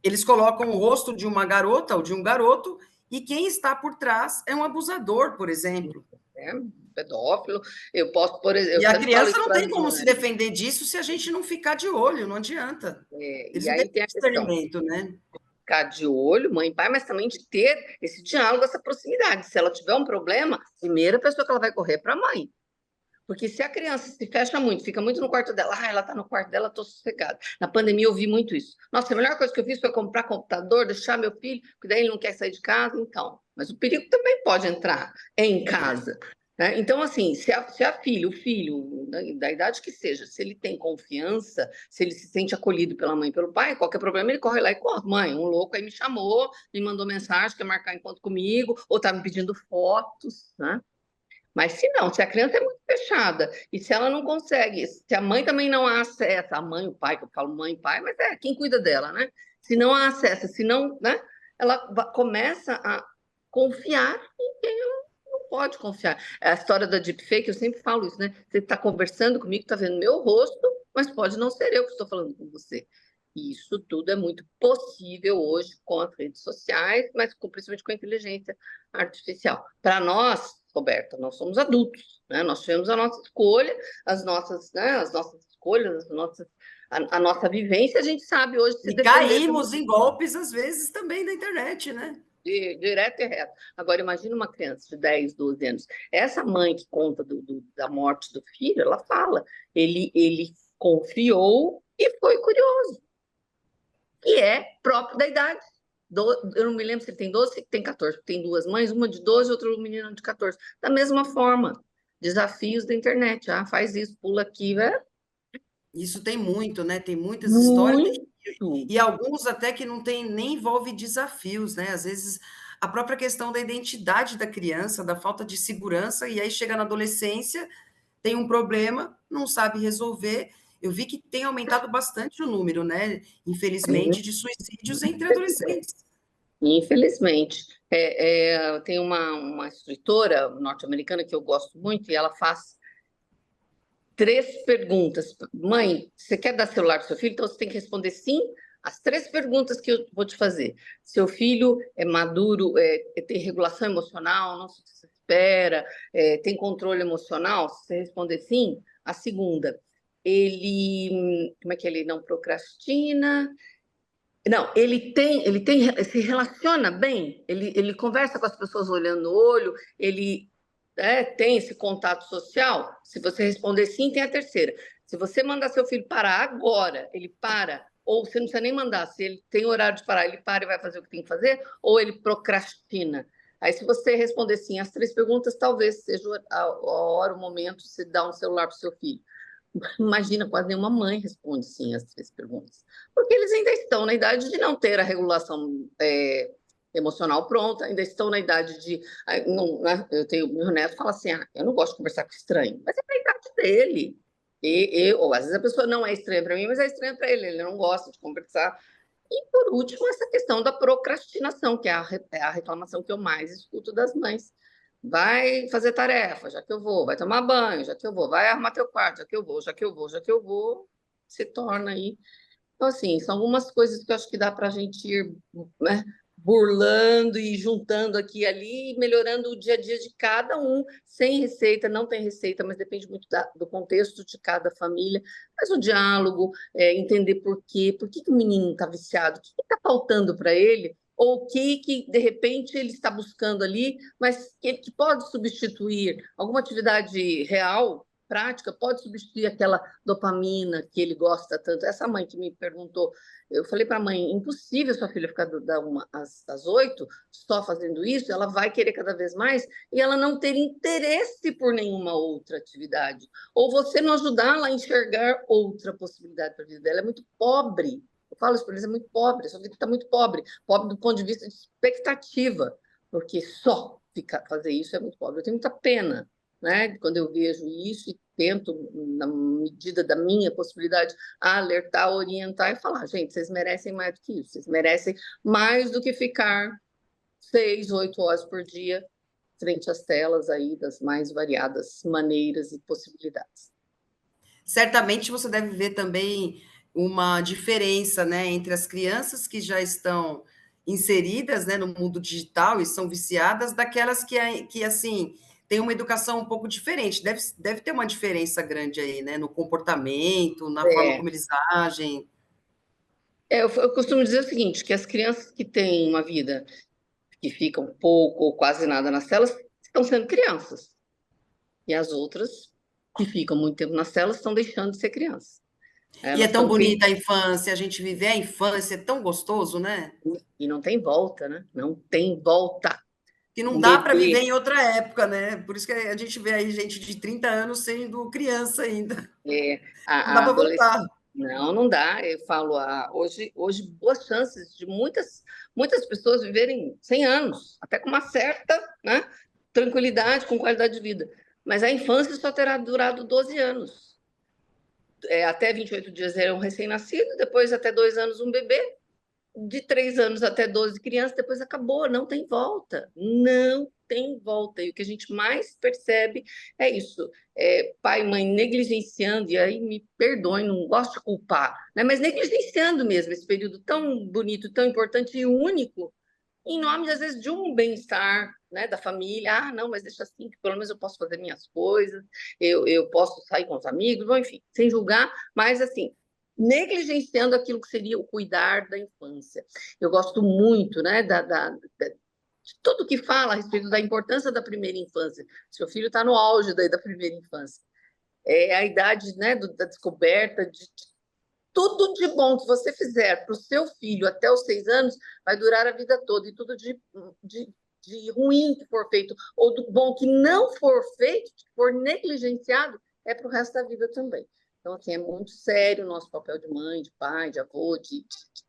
eles colocam o rosto de uma garota ou de um garoto e quem está por trás é um abusador, por exemplo. É, pedófilo, eu posso, por exemplo, E eu a sempre falo criança isso não para tem as como se mães, defender disso se a gente não ficar de olho, não adianta. Eles e não têm aí tem a questão, discernimento, né? ficar de olho, mãe e pai, mas também de ter esse diálogo, essa proximidade. Se ela tiver um problema, a primeira pessoa que ela vai correr é para a mãe. Porque se a criança se fecha muito, fica muito no quarto dela, ela está no quarto dela, estou sossegada. Na pandemia eu vi muito isso. Nossa, a melhor coisa que eu fiz foi comprar computador, deixar meu filho, porque daí ele não quer sair de casa, então. Mas o perigo também pode entrar em casa. Né? Então, assim, se a filha, o filho, da idade que seja, se ele tem confiança, se ele se sente acolhido pela mãe e pelo pai, qualquer problema ele corre lá e corre. Mãe, um louco aí me chamou, me mandou mensagem, quer marcar encontro comigo, ou está me pedindo fotos, né? Mas se não, se a criança é muito fechada e se ela não consegue, se a mãe também não a acessa, a mãe, o pai, que eu falo mãe e pai, mas é quem cuida dela, né? Se não a acessa, se não, né? Ela começa a confiar em quem ela não pode confiar. É a história da deepfake, eu sempre falo isso, né? Você está conversando comigo, está vendo meu rosto, mas pode não ser eu que estou falando com você. E isso tudo é muito possível hoje com as redes sociais, mas principalmente com a inteligência artificial. Para nós, Roberta, nós somos adultos, né? Nós tivemos a nossa escolha, as nossas escolhas, a nossa vivência, a gente sabe hoje se E defender caímos em golpes, às vezes, também da internet, né? direto e reto. Agora, imagina uma criança de 10, 12 anos. Essa mãe que conta da morte do filho, ela fala, ele confiou e foi curioso, e é próprio da idade. Eu não me lembro se ele tem 12, se ele tem 14, tem duas mães, uma de 12 e outra menina de 14. Da mesma forma, desafios da internet. Ah, faz isso, pula aqui, né? Isso tem muito, né? Tem muitas histórias Muito. e alguns até que não tem nem envolve desafios, né? Às vezes a própria questão da identidade da criança, da falta de segurança, e aí chega na adolescência, tem um problema, não sabe resolver. Eu vi que tem aumentado bastante o número, né? Infelizmente, de suicídios entre adolescentes. Infelizmente. Tem uma escritora norte-americana que eu gosto muito e ela faz 3 perguntas. Mãe, você quer dar celular para seu filho? Então você tem que responder sim as 3 perguntas que eu vou te fazer. Seu filho é maduro, tem regulação emocional, não se desespera, tem controle emocional? Se você responder sim, a segunda, como é que ele não procrastina? Não, se relaciona bem, ele conversa com as pessoas olhando no olho, ele tem esse contato social. Se você responder sim, tem a terceira. Se você mandar seu filho parar agora, ele para, ou você não precisa nem mandar, se ele tem horário de parar, ele para e vai fazer o que tem que fazer, ou ele procrastina. Aí, se você responder sim às 3 perguntas, talvez seja a hora, o momento de você dar um celular para o seu filho. Imagina, quase nenhuma mãe responde sim às 3 perguntas. Porque eles ainda estão na idade de não ter a regulação emocional pronta, ainda estão na idade de. Não, né? Eu tenho meu neto fala assim: eu não gosto de conversar com estranho, mas é na idade dele. Ou às vezes a pessoa não é estranha para mim, mas é estranha para ele não gosta de conversar. E por último, essa questão da procrastinação, que é a reclamação que eu mais escuto das mães. Vai fazer tarefa, já que eu vou, vai tomar banho, já que eu vou, vai arrumar teu quarto, já que eu vou, já que eu vou, já que eu vou, se torna aí. Então, assim, são algumas coisas que eu acho que dá para a gente ir, né, burlando e juntando aqui e ali, e melhorando o dia a dia de cada um, sem receita, não tem receita, mas depende muito do contexto de cada família. Mas o diálogo, entender por que o menino está viciado, o que está faltando para ele, ou o que, de repente, ele está buscando ali, mas que pode substituir alguma atividade real, prática pode substituir aquela dopamina que ele gosta tanto. Essa mãe que me perguntou, eu falei para a mãe, impossível sua filha ficar da 1 às 8 só fazendo isso, ela vai querer cada vez mais e ela não ter interesse por nenhuma outra atividade. Ou você não ajudá-la a enxergar outra possibilidade para a vida dela. É muito pobre. Eu falo isso para eles, é muito pobre, a sua vida está muito pobre. Pobre do ponto de vista de expectativa, porque só fazer isso é muito pobre. Eu tenho muita pena, né, quando eu vejo isso e tento, na medida da minha possibilidade, alertar, orientar e falar, gente, vocês merecem mais do que isso, vocês merecem mais do que ficar 6, 8 horas por dia frente às telas aí das mais variadas maneiras e possibilidades. Certamente você deve ver também uma diferença, né, entre as crianças que já estão inseridas, né, no mundo digital e são viciadas, daquelas que assim, têm uma educação um pouco diferente. Deve ter uma diferença grande aí, né, no comportamento, na forma É, como eles agem. eu costumo dizer o seguinte, que as crianças que têm uma vida que ficam pouco ou quase nada nas telas estão sendo crianças. E as outras que ficam muito tempo nas telas estão deixando de ser crianças. E é Elas tão estão bonita a infância, a gente viver a infância, é tão gostoso, né? e não tem volta, né? Não tem volta. Que não Um dá para viver bebê, em outra época, né? Por isso que a gente vê aí gente de 30 anos sendo criança ainda. é, Não dá a para adolescência. voltar. Não, não dá. Eu falo, hoje boas chances de muitas pessoas viverem 100 anos, até com uma certa, né, tranquilidade, com qualidade de vida. Mas a infância só terá durado 12 anos. Até 28 dias era um recém-nascido, depois até 2 anos um bebê, de 3 anos até 12 crianças, depois acabou, não tem volta, não tem volta. E o que a gente mais percebe é isso, pai e mãe negligenciando, e aí me perdoem, não gosto de culpar, né? Mas negligenciando mesmo esse período tão bonito, tão importante e único, em nome, às vezes, de um bem-estar, né, da família. Ah, não, mas deixa assim, que pelo menos eu posso fazer minhas coisas, eu posso sair com os amigos, bom, enfim, sem julgar, mas assim, negligenciando aquilo que seria o cuidar da infância. Eu gosto muito, né, de tudo que fala a respeito da importância da primeira infância. Seu filho está no auge da primeira infância. É a idade, né, da descoberta de tudo de bom que você fizer para o seu filho até os 6 anos vai durar a vida toda. E tudo de ruim que for feito, ou do bom que não for feito, que for negligenciado, é para o resto da vida também. Então, assim, é muito sério o nosso papel de mãe, de pai, de avô,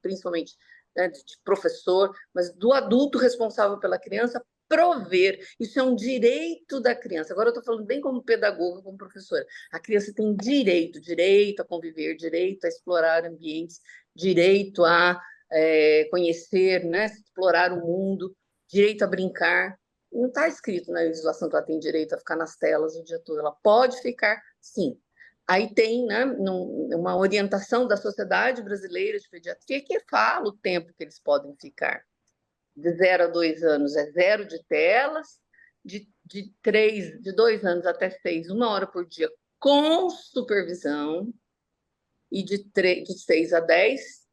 principalmente, né, de professor, mas do adulto responsável pela criança prover. Isso é um direito da criança. Agora eu estou falando bem como pedagoga, como professora. A criança tem direito a conviver, direito a explorar ambientes, direito a conhecer, né, explorar o mundo, direito a brincar. Não está escrito na legislação que ela tem direito a ficar nas telas o dia todo. Ela pode ficar, sim. Aí tem, né, uma orientação da Sociedade Brasileira de Pediatria que fala o tempo que eles podem ficar. De 0 a 2 anos é zero de telas, de 2 anos até 6, 1 hora por dia com supervisão, e de 6 a 10,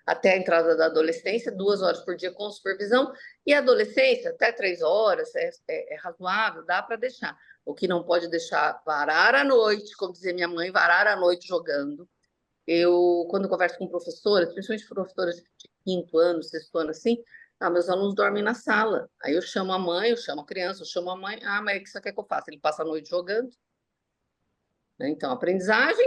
até a entrada da adolescência, 2 horas por dia com supervisão, e a adolescência, até 3 horas, é razoável, dá para deixar. O que não pode deixar, varar à noite, como dizia minha mãe, varar à noite jogando. Eu, quando converso com professoras, principalmente professoras de 5º ano, 6º ano, assim, meus alunos dormem na sala. Aí eu chamo a mãe, eu chamo a criança, eu chamo a mãe. Ah, mas o que você quer que eu faça? Ele passa a noite jogando. Então, aprendizagem,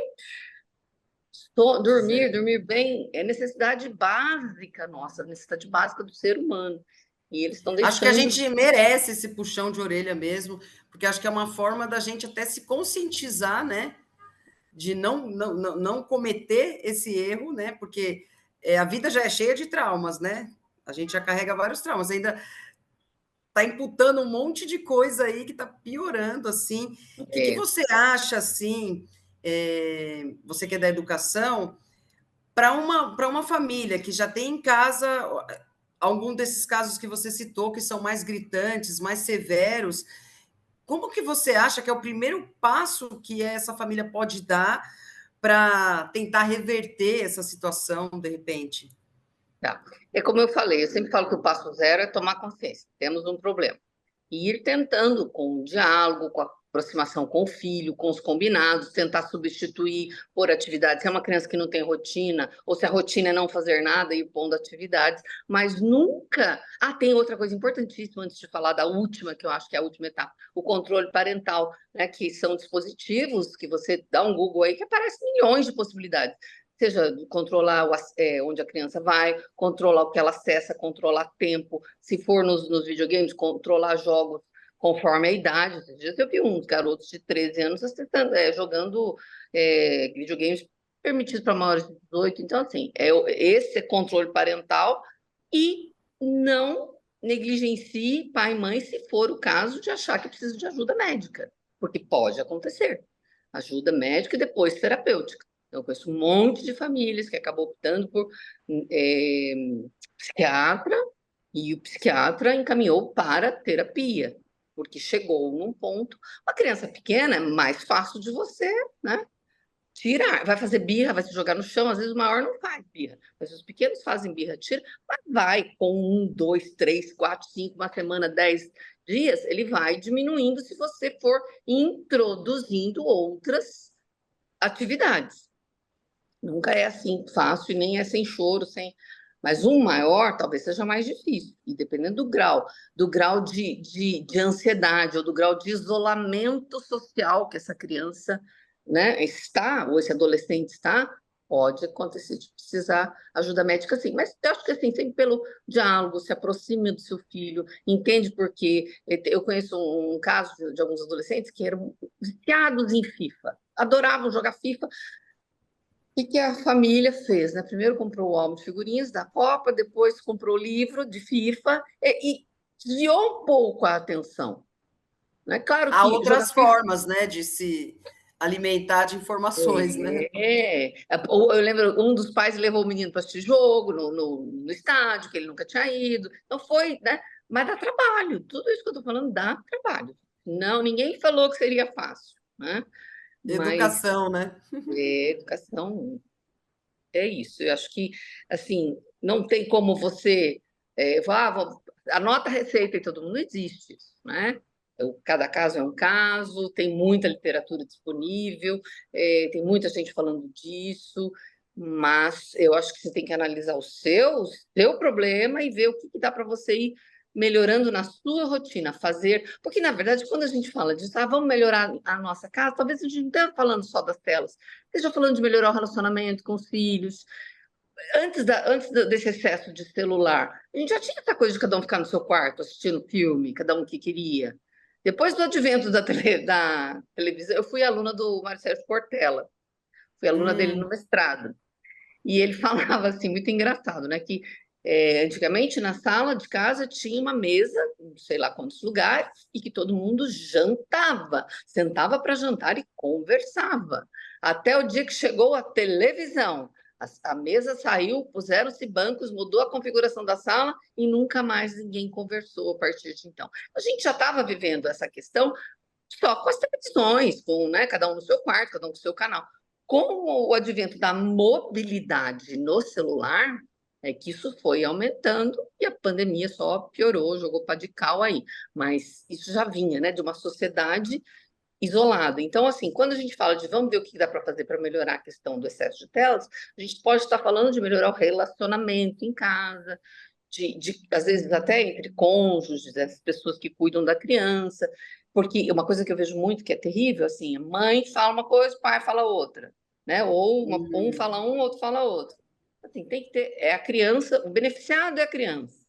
dormir bem, é necessidade básica nossa, necessidade básica do ser humano. E eles estão Acho que a deixando. gente merece esse puxão de orelha mesmo, porque acho que é uma forma da gente até se conscientizar, né? De não cometer esse erro, né? Porque a vida já é cheia de traumas, né? A gente já carrega vários traumas, ainda está imputando um monte de coisa aí que está piorando, assim. O que É, você acha, assim, você que é da educação, para uma família que já tem em casa algum desses casos que você citou, que são mais gritantes, mais severos, como que você acha que é o primeiro passo que essa família pode dar para tentar reverter essa situação, de repente? tá. É como eu falei, eu sempre falo que o passo 0 é tomar consciência. Temos um problema. E ir tentando, com o diálogo, aproximação com o filho, com os combinados, tentar substituir por atividades. Se é uma criança que não tem rotina, ou se a rotina é não fazer nada e pondo atividades, mas nunca. Ah, tem outra coisa importantíssima antes de falar da última, que eu acho que é a última etapa, o controle parental, né, que são dispositivos que você dá um Google aí que aparece milhões de possibilidades. Seja controlar onde a criança vai, controlar o que ela acessa, controlar tempo, se for nos videogames, controlar jogos conforme a idade. Esses dias eu vi uns garotos de 13 anos jogando videogames permitidos para maiores de 18. Então, assim, esse é controle parental e não negligencie pai e mãe se for o caso de achar que precisa de ajuda médica, porque pode acontecer. Ajuda médica e depois terapêutica. Eu conheço um monte de famílias que acabou optando por psiquiatra e o psiquiatra encaminhou para terapia, porque chegou num ponto. Uma criança pequena é mais fácil de você, né? Tirar, vai fazer birra, vai se jogar no chão. Às vezes o maior não faz birra, mas os pequenos fazem birra, tira, mas vai com 1, 2, 3, 4, 5, uma semana, 10 dias, ele vai diminuindo se você for introduzindo outras atividades. Nunca é assim fácil, nem é sem choro, sem. Mas um maior talvez seja mais difícil, e dependendo do grau de ansiedade ou do grau de isolamento social que essa criança, né, está, ou esse adolescente está, pode acontecer de precisar ajuda médica, sim. Mas eu acho que assim, sempre pelo diálogo, se aproxime do seu filho, entende por quê. Eu conheço um caso de alguns adolescentes que eram viciados em FIFA, adoravam jogar FIFA, que a família fez, né? Primeiro comprou o álbum de figurinhas da Copa, depois comprou o livro de FIFA e desviou um pouco a atenção. Né? Claro Há que jogar outras FIFA formas, né, de se alimentar de informações, né? Eu lembro, um dos pais levou o menino para assistir jogo no estádio, que ele nunca tinha ido. Então foi, né? Mas dá trabalho. Tudo isso que eu estou falando dá trabalho. Não, ninguém falou que seria fácil, né? Mas Educação, né? educação é isso. Eu acho que, assim, não tem como você anota a receita e todo mundo, não existe isso, né? Cada caso é um caso, tem muita literatura disponível, tem muita gente falando disso, mas eu acho que você tem que analisar o seu problema e ver o que dá para você ir melhorando na sua rotina, fazer. Porque, na verdade, quando a gente fala disso, vamos melhorar a nossa casa, talvez a gente não esteja falando só das telas, esteja falando de melhorar o relacionamento com os filhos. Desse excesso de celular, a gente já tinha essa coisa de cada um ficar no seu quarto assistindo filme, cada um que queria. Depois do advento da televisão, eu fui aluna do Marcelo Portela, fui aluna dele no Hum, mestrado. E ele falava assim, muito engraçado, né? Que antigamente na sala de casa tinha uma mesa, sei lá quantos lugares, e que todo mundo jantava, sentava para jantar e conversava. Até o dia que chegou a televisão. A mesa saiu, puseram-se bancos, mudou a configuração da sala e nunca mais ninguém conversou a partir de então. A gente já estava vivendo essa questão só com as televisões, com, né, cada um no seu quarto, cada um com o seu canal. Com o advento da mobilidade no celular, é que isso foi aumentando e a pandemia só piorou, jogou pá de cal aí. Mas isso já vinha, né, de uma sociedade isolada. Então, assim, quando a gente fala de vamos ver o que dá para fazer para melhorar a questão do excesso de telas, a gente pode estar falando de melhorar o relacionamento em casa, às vezes até entre cônjuges, as pessoas que cuidam da criança, porque uma coisa que eu vejo muito que é terrível, assim, a mãe fala uma coisa, o pai fala outra, né? Ou um hum. fala um, outro fala outro. Assim, tem que ter, é a criança, o beneficiado é a criança.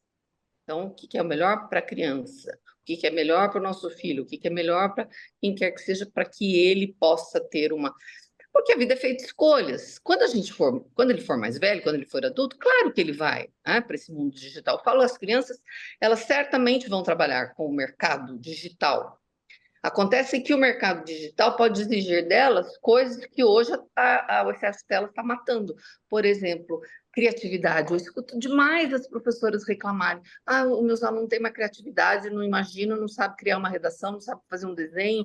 Então, o que é o melhor para a criança? O que é melhor para o nosso filho? O que é melhor para quem quer que seja, para que ele possa ter uma. Porque a vida é feita de escolhas. Quando ele for mais velho, quando ele for adulto, claro que ele vai, né, para esse mundo digital. Eu falo, as crianças, elas certamente vão trabalhar com o mercado digital. Acontece que o mercado digital pode exigir delas coisas que hoje o excesso dela está matando. Por exemplo, criatividade. Eu escuto demais as professoras reclamarem. Os meus alunos não têm uma criatividade, não imaginam, não sabem criar uma redação, não sabem fazer um desenho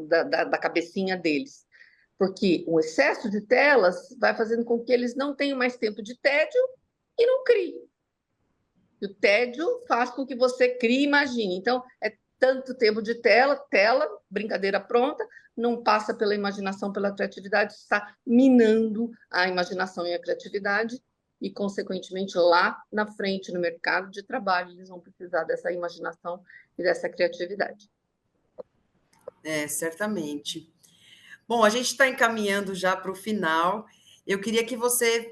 da cabecinha deles. Porque o excesso de telas vai fazendo com que eles não tenham mais tempo de tédio e não criem. E o tédio faz com que você crie e imagine. Então, tanto tempo de tela, brincadeira pronta, não passa pela imaginação, pela criatividade, está minando a imaginação e a criatividade, e, consequentemente, lá na frente, no mercado de trabalho, eles vão precisar dessa imaginação e dessa criatividade. Certamente. Bom, a gente está encaminhando já para o final. Eu queria que você,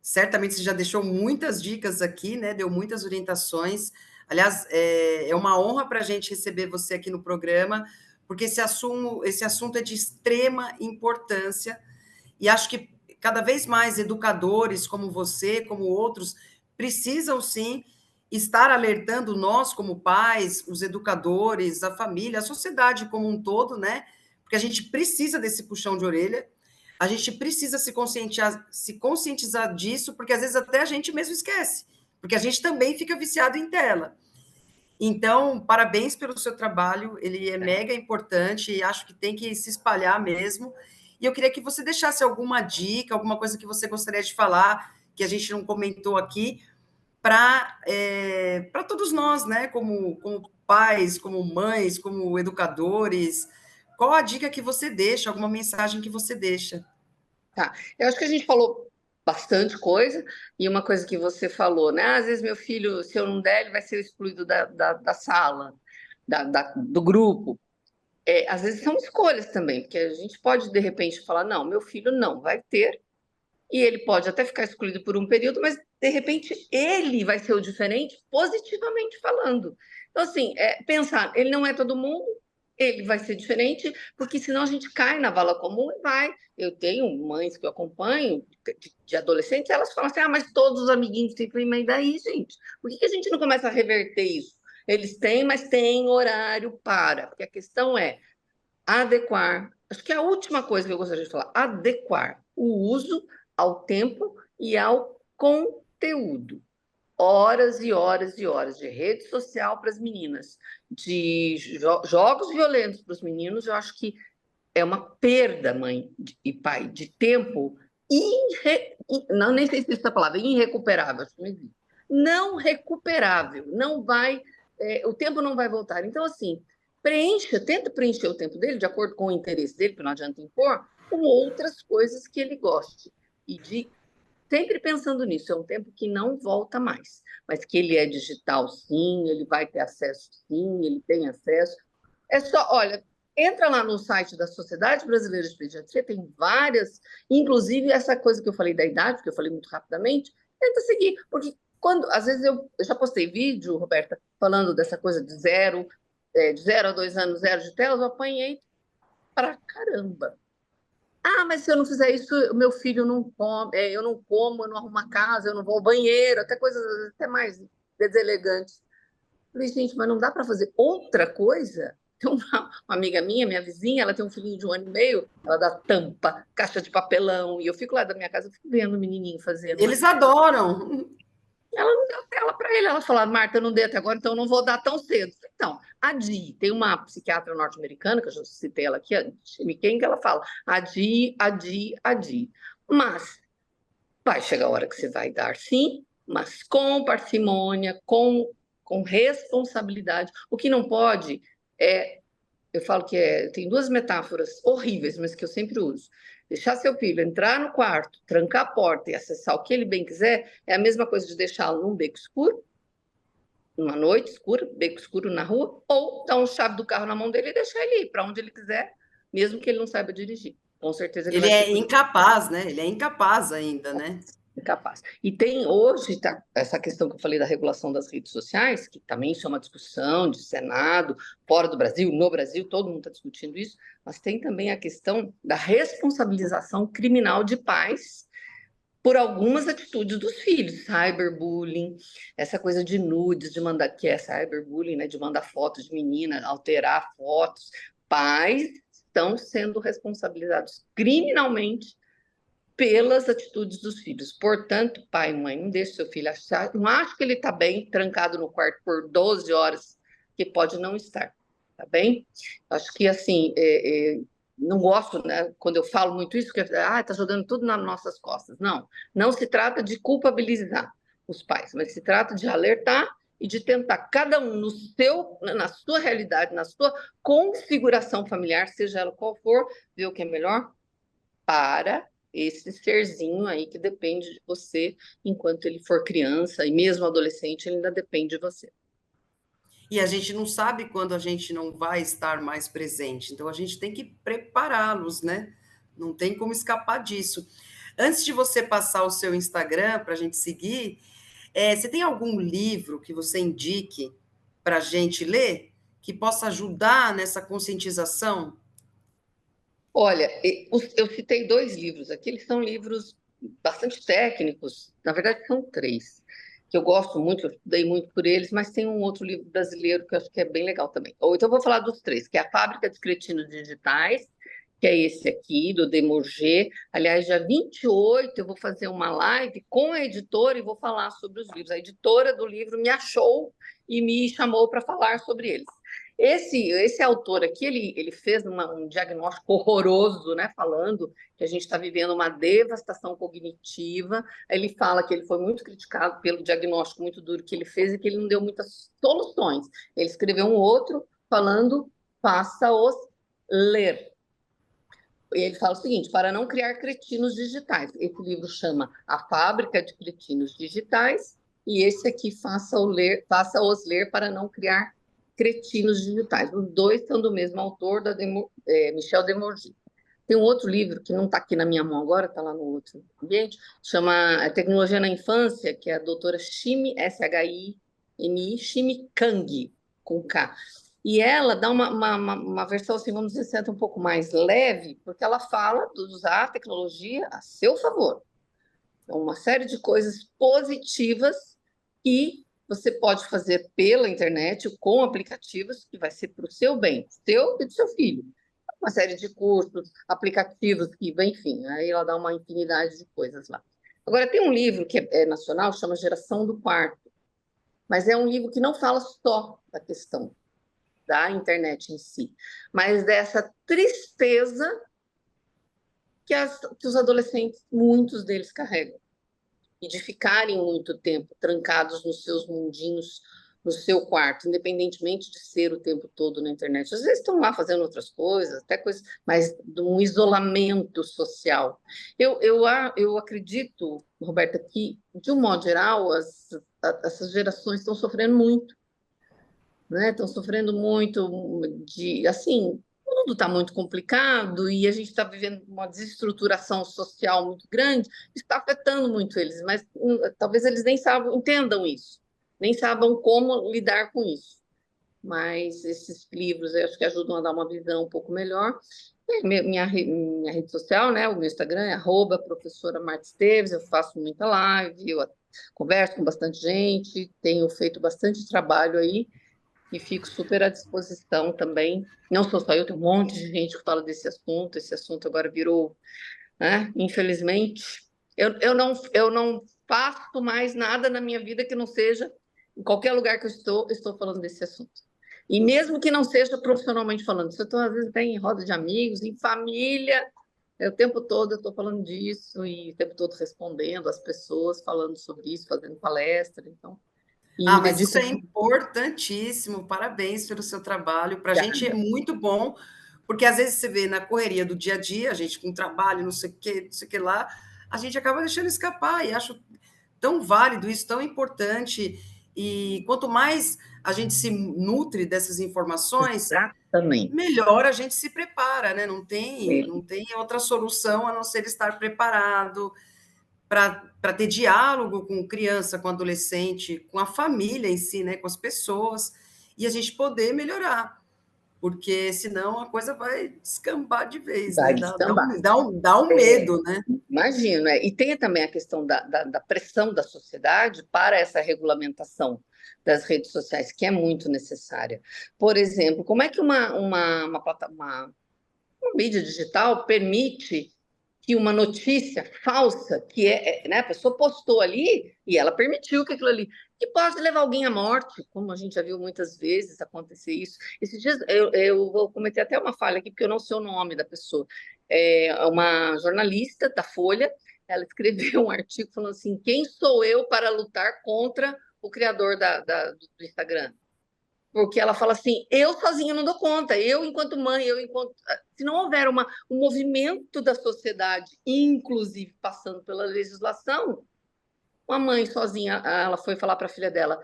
certamente você já deixou muitas dicas aqui, né? Deu muitas orientações. Aliás, é uma honra para a gente receber você aqui no programa, porque esse assunto é de extrema importância, e acho que cada vez mais educadores como você, como outros, precisam sim estar alertando nós como pais, os educadores, a família, a sociedade como um todo, né? Porque a gente precisa desse puxão de orelha, a gente precisa se conscientizar disso, porque às vezes até a gente mesmo esquece, porque a gente também fica viciado em tela. Então, parabéns pelo seu trabalho, ele é mega importante e acho que tem que se espalhar mesmo. E eu queria que você deixasse alguma dica, alguma coisa que você gostaria de falar, que a gente não comentou aqui, para todos nós, né? Como pais, como mães, como educadores. Qual a dica que você deixa, alguma mensagem que você deixa? Tá. Eu acho que a gente falou bastante coisa, e uma coisa que você falou, né? Às vezes meu filho, se eu não der, ele vai ser excluído da sala, do grupo. Às vezes são escolhas também, porque a gente pode, de repente, falar, não, meu filho não vai ter, e ele pode até ficar excluído por um período, mas, de repente, ele vai ser o diferente, positivamente falando. Então, assim, pensar, ele não é todo mundo, ele vai ser diferente, porque senão a gente cai na vala comum e vai. Eu tenho mães que eu acompanho, de adolescentes, elas falam assim, mas todos os amiguinhos têm, mas daí, gente, por que a gente não começa a reverter isso? Eles têm, mas tem horário para, porque a questão é adequar, acho que é a última coisa que eu gostaria de falar, adequar o uso ao tempo e ao conteúdo. Horas e horas e horas de rede social para as meninas, de jogos violentos para os meninos, eu acho que é uma perda, mãe e pai, de tempo não, nem sei se existe a palavra, irrecuperável, acho que não existe. Não recuperável, não vai, o tempo não vai voltar. Então, assim, tenta preencher o tempo dele de acordo com o interesse dele, que não adianta impor, com outras coisas que ele goste. E sempre pensando nisso, é um tempo que não volta mais, mas que ele é digital, sim, ele vai ter acesso, sim, ele tem acesso. É só, olha, entra lá no site da Sociedade Brasileira de Pediatria, tem várias, inclusive essa coisa que eu falei da idade, que eu falei muito rapidamente, tenta seguir, porque às vezes eu já postei vídeo, Roberta, falando dessa coisa de 0 a 2 anos, zero de telas, eu apanhei para caramba. Mas se eu não fizer isso, o meu filho não come, eu não como, eu não arrumo a casa, eu não vou ao banheiro, até coisas até mais deselegantes. Falei, gente, mas não dá para fazer outra coisa? Tem uma amiga minha vizinha, ela tem um filhinho de 1 ano e meio, ela dá tampa, caixa de papelão, e eu fico lá da minha casa, eu fico vendo o menininho fazendo. Eles adoram. Ela não deu tela para ele. Ela falou, Marta, eu não dei até agora, então eu não vou dar tão cedo. Então, adie. Tem uma psiquiatra norte-americana, que eu já citei ela aqui, a quem que ela fala, adie, adie, adie. Mas vai chegar a hora que você vai dar, sim, mas com parcimônia, com responsabilidade. O que não pode eu falo que tem duas metáforas horríveis, mas que eu sempre uso. Deixar seu filho entrar no quarto, trancar a porta e acessar o que ele bem quiser é a mesma coisa de deixá-lo num beco escuro, numa noite escura, beco escuro na rua, ou dar uma chave do carro na mão dele e deixar ele ir para onde ele quiser, mesmo que ele não saiba dirigir. Com certeza ele Ele vai ser é incapaz, né? Ele é incapaz ainda, né? capaz. E tem hoje essa questão que eu falei da regulação das redes sociais, que também isso é uma discussão de Senado, fora do Brasil, no Brasil, todo mundo está discutindo isso, mas tem também a questão da responsabilização criminal de pais por algumas atitudes dos filhos, cyberbullying, essa coisa de nudes, de mandar, que é cyberbullying, né, de mandar fotos de menina, alterar fotos. Pais estão sendo responsabilizados criminalmente pelas atitudes dos filhos. Portanto, pai e mãe, não deixe seu filho achar, não acho que ele está bem trancado no quarto por 12 horas, que pode não estar, tá bem? Acho que, assim, não gosto, né, quando eu falo muito isso, que está jogando tudo nas nossas costas. Não, não se trata de culpabilizar os pais, mas se trata de alertar e de tentar cada um na sua realidade, na sua configuração familiar, seja ela qual for, ver o que é melhor para esse serzinho aí que depende de você enquanto ele for criança e mesmo adolescente, ele ainda depende de você. E a gente não sabe quando a gente não vai estar mais presente, então a gente tem que prepará-los, né? Não tem como escapar disso. Antes de você passar o seu Instagram para a gente seguir, você tem algum livro que você indique para a gente ler que possa ajudar nessa conscientização? Olha, eu citei 2 livros aqui, eles são livros bastante técnicos, na verdade são 3, que eu gosto muito, eu estudei muito por eles, mas tem um outro livro brasileiro que eu acho que é bem legal também. Ou então eu vou falar dos 3, que é A Fábrica de Cretinos Digitais, que é esse aqui, do Demurger. Aliás, dia 28 eu vou fazer uma live com a editora e vou falar sobre os livros. A editora do livro me achou e me chamou para falar sobre eles. Esse autor aqui, ele fez um diagnóstico horroroso, né, falando que a gente está vivendo uma devastação cognitiva. Ele fala que ele foi muito criticado pelo diagnóstico muito duro que ele fez e que ele não deu muitas soluções. Ele escreveu um outro falando, faça-os ler. E ele fala o seguinte, para não criar cretinos digitais. Esse livro chama A Fábrica de Cretinos Digitais, e esse aqui, faça-os ler para não criar cretinos digitais. Os 2 são do mesmo autor, Michel Demorgy. Tem um outro livro que não está aqui na minha mão agora, está lá no outro ambiente, chama Tecnologia na Infância, que é a doutora Shimi, Shimi, Shimi Kang, com K. E ela dá uma versão, assim, vamos dizer, um pouco mais leve, porque ela fala de usar a tecnologia a seu favor. Então, uma série de coisas positivas que você pode fazer pela internet, com aplicativos, que vai ser para o seu bem, seu e do seu filho. Uma série de cursos, aplicativos, que, enfim, aí ela dá uma infinidade de coisas lá. Agora, tem um livro que é nacional, chama Geração do Quarto, mas é um livro que não fala só da questão da internet em si, mas dessa tristeza que os adolescentes, muitos deles carregam, e de ficarem muito tempo trancados nos seus mundinhos, no seu quarto, independentemente de ser o tempo todo na internet. Às vezes estão lá fazendo outras coisas, até coisas, mas de um isolamento social. Eu acredito, Roberta, que, de um modo geral, essas gerações estão sofrendo muito, né? Estão sofrendo muito assim, o mundo está muito complicado e a gente está vivendo uma desestruturação social muito grande, está afetando muito eles, mas talvez eles nem entendam isso, nem saibam como lidar com isso. Mas esses livros eu acho que ajudam a dar uma visão um pouco melhor. Minha rede social, né? O meu Instagram é @professora Marta Esteves, eu faço muita live, eu converso com bastante gente, tenho feito bastante trabalho aí, e fico super à disposição também. Não sou só eu, tem um monte de gente que fala desse assunto. Esse assunto agora virou, né? Infelizmente, eu não faço mais nada na minha vida que não seja, em qualquer lugar que eu estou falando desse assunto. E mesmo que não seja profissionalmente falando, se eu estou, às vezes, até em roda de amigos, em família, o tempo todo eu estou falando disso e o tempo todo respondendo as pessoas, falando sobre isso, fazendo palestra, então... E Ah, me mas isso dedico é importantíssimo. Parabéns pelo seu trabalho. Para a gente é muito bom, porque às vezes você vê na correria do dia a dia, a gente com trabalho, não sei o que lá, a gente acaba deixando escapar e acho tão válido isso, tão importante. E quanto mais a gente se nutre dessas informações, exatamente. melhor a gente se prepara, né? É, Não tem outra solução a não ser estar preparado para ter diálogo com criança, com adolescente, com a família em si, né? Com as pessoas, e a gente poder melhorar, porque senão a coisa vai descambar de vez, vai né? descambar. Dá um É, medo, né? imagino. E tem também a questão da pressão da sociedade para essa regulamentação das redes sociais, que é muito necessária. Por exemplo, como é que uma mídia digital permite que uma notícia falsa, né, a pessoa postou ali e ela permitiu que aquilo ali, que pode levar alguém à morte, como a gente já viu muitas vezes acontecer isso. Esses dias eu vou cometer até uma falha aqui, porque eu não sei o nome da pessoa. É uma jornalista da Folha, ela escreveu um artigo falando assim: quem sou eu para lutar contra o criador do Instagram. Porque ela fala assim, eu sozinha não dou conta, eu enquanto mãe, se não houver um movimento da sociedade, inclusive passando pela legislação, uma mãe sozinha, ela foi falar para a filha dela,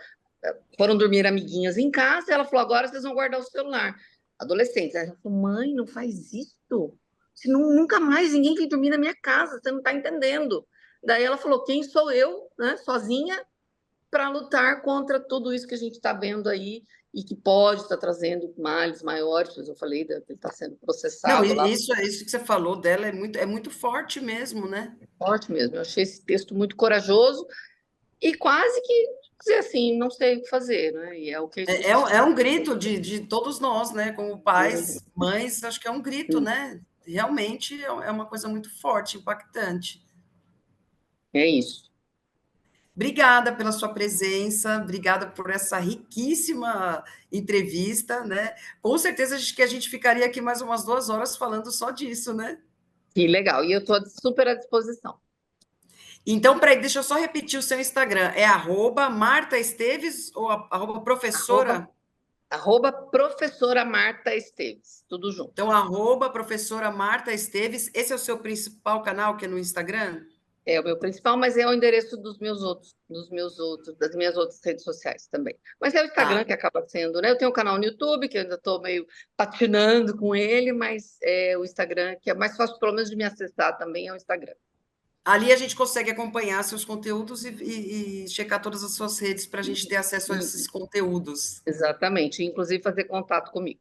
foram dormir amiguinhas em casa, e ela falou, agora vocês vão guardar o celular. Adolescentes, ela falou, mãe, não faz isso, senão nunca mais ninguém vem dormir na minha casa, você não está entendendo. Daí ela falou, quem sou eu, né, sozinha, para lutar contra tudo isso que a gente está vendo aí e que pode estar trazendo males maiores, eu falei, ele está sendo Não, processado lá. isso que você falou dela é muito forte mesmo, né? Forte mesmo, eu achei esse texto muito corajoso e quase que dizer assim, não sei o que fazer, né? E é o que a É, gente é um grito de todos nós, né? Como uhum. pais, mães, acho que é um grito, né? Realmente é uma coisa muito forte, impactante. É isso. Obrigada pela sua presença, obrigada por essa riquíssima entrevista, né? Com certeza que a gente ficaria aqui mais umas 2 horas falando só disso, né? Que legal. E eu estou super à disposição. Então, peraí, deixa eu só repetir o seu Instagram. É @Marta Esteves ou @professora? Professora Marta Esteves, tudo junto. Então, @professora Marta Esteves. Esse é o seu principal canal, que é no Instagram? É o meu principal, mas é o endereço das minhas outras redes sociais também. Mas é o Tá. Instagram que acaba sendo, né? Eu tenho um canal no YouTube, que eu ainda estou meio patinando com ele, mas é o Instagram que é mais fácil, pelo menos, de me acessar também, é o Instagram. Ali a gente consegue acompanhar seus conteúdos e checar todas as suas redes para a gente ter acesso a esses conteúdos. Exatamente, inclusive fazer contato comigo.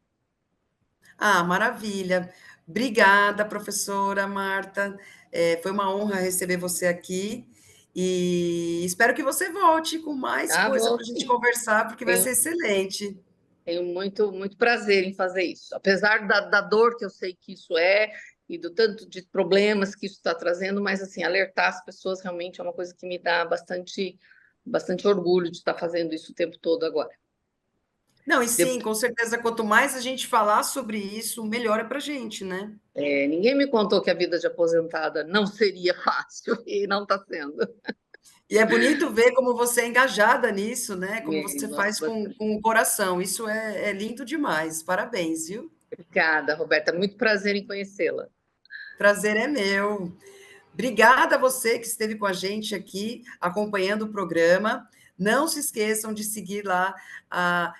Ah, maravilha. Obrigada, professora Marta. Foi uma honra receber você aqui e espero que você volte com mais Ah, coisa vou para a gente sim. conversar, porque vai Tenho, ser excelente. tenho muito, muito prazer em fazer isso. Apesar da dor que eu sei que isso é e do tanto de problemas que isso está trazendo, mas assim, alertar as pessoas realmente é uma coisa que me dá bastante orgulho de estar fazendo isso o tempo todo agora. Não, e De- sim, com certeza, quanto mais a gente falar sobre isso, melhor é para a gente, né? ninguém me contou que a vida de aposentada não seria fácil e não está sendo. E é bonito ver como você é engajada nisso, né? Como você Gosto faz bastante. com o coração. Isso é lindo demais. Parabéns, viu? Obrigada, Roberta. Muito prazer em conhecê-la. Prazer é meu. Obrigada a você que esteve com a gente aqui, acompanhando o programa. Não se esqueçam de seguir lá a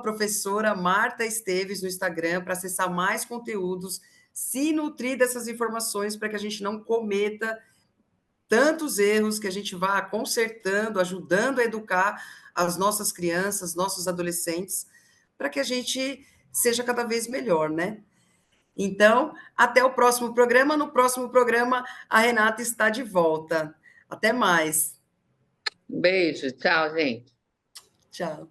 professora Marta Esteves no Instagram para acessar mais conteúdos, se nutrir dessas informações para que a gente não cometa tantos erros, que a gente vá consertando, ajudando a educar as nossas crianças, nossos adolescentes, para que a gente seja cada vez melhor, né? Então, até o próximo programa. No próximo programa, a Renata está de volta. Até mais. Um beijo, tchau, gente. Tchau.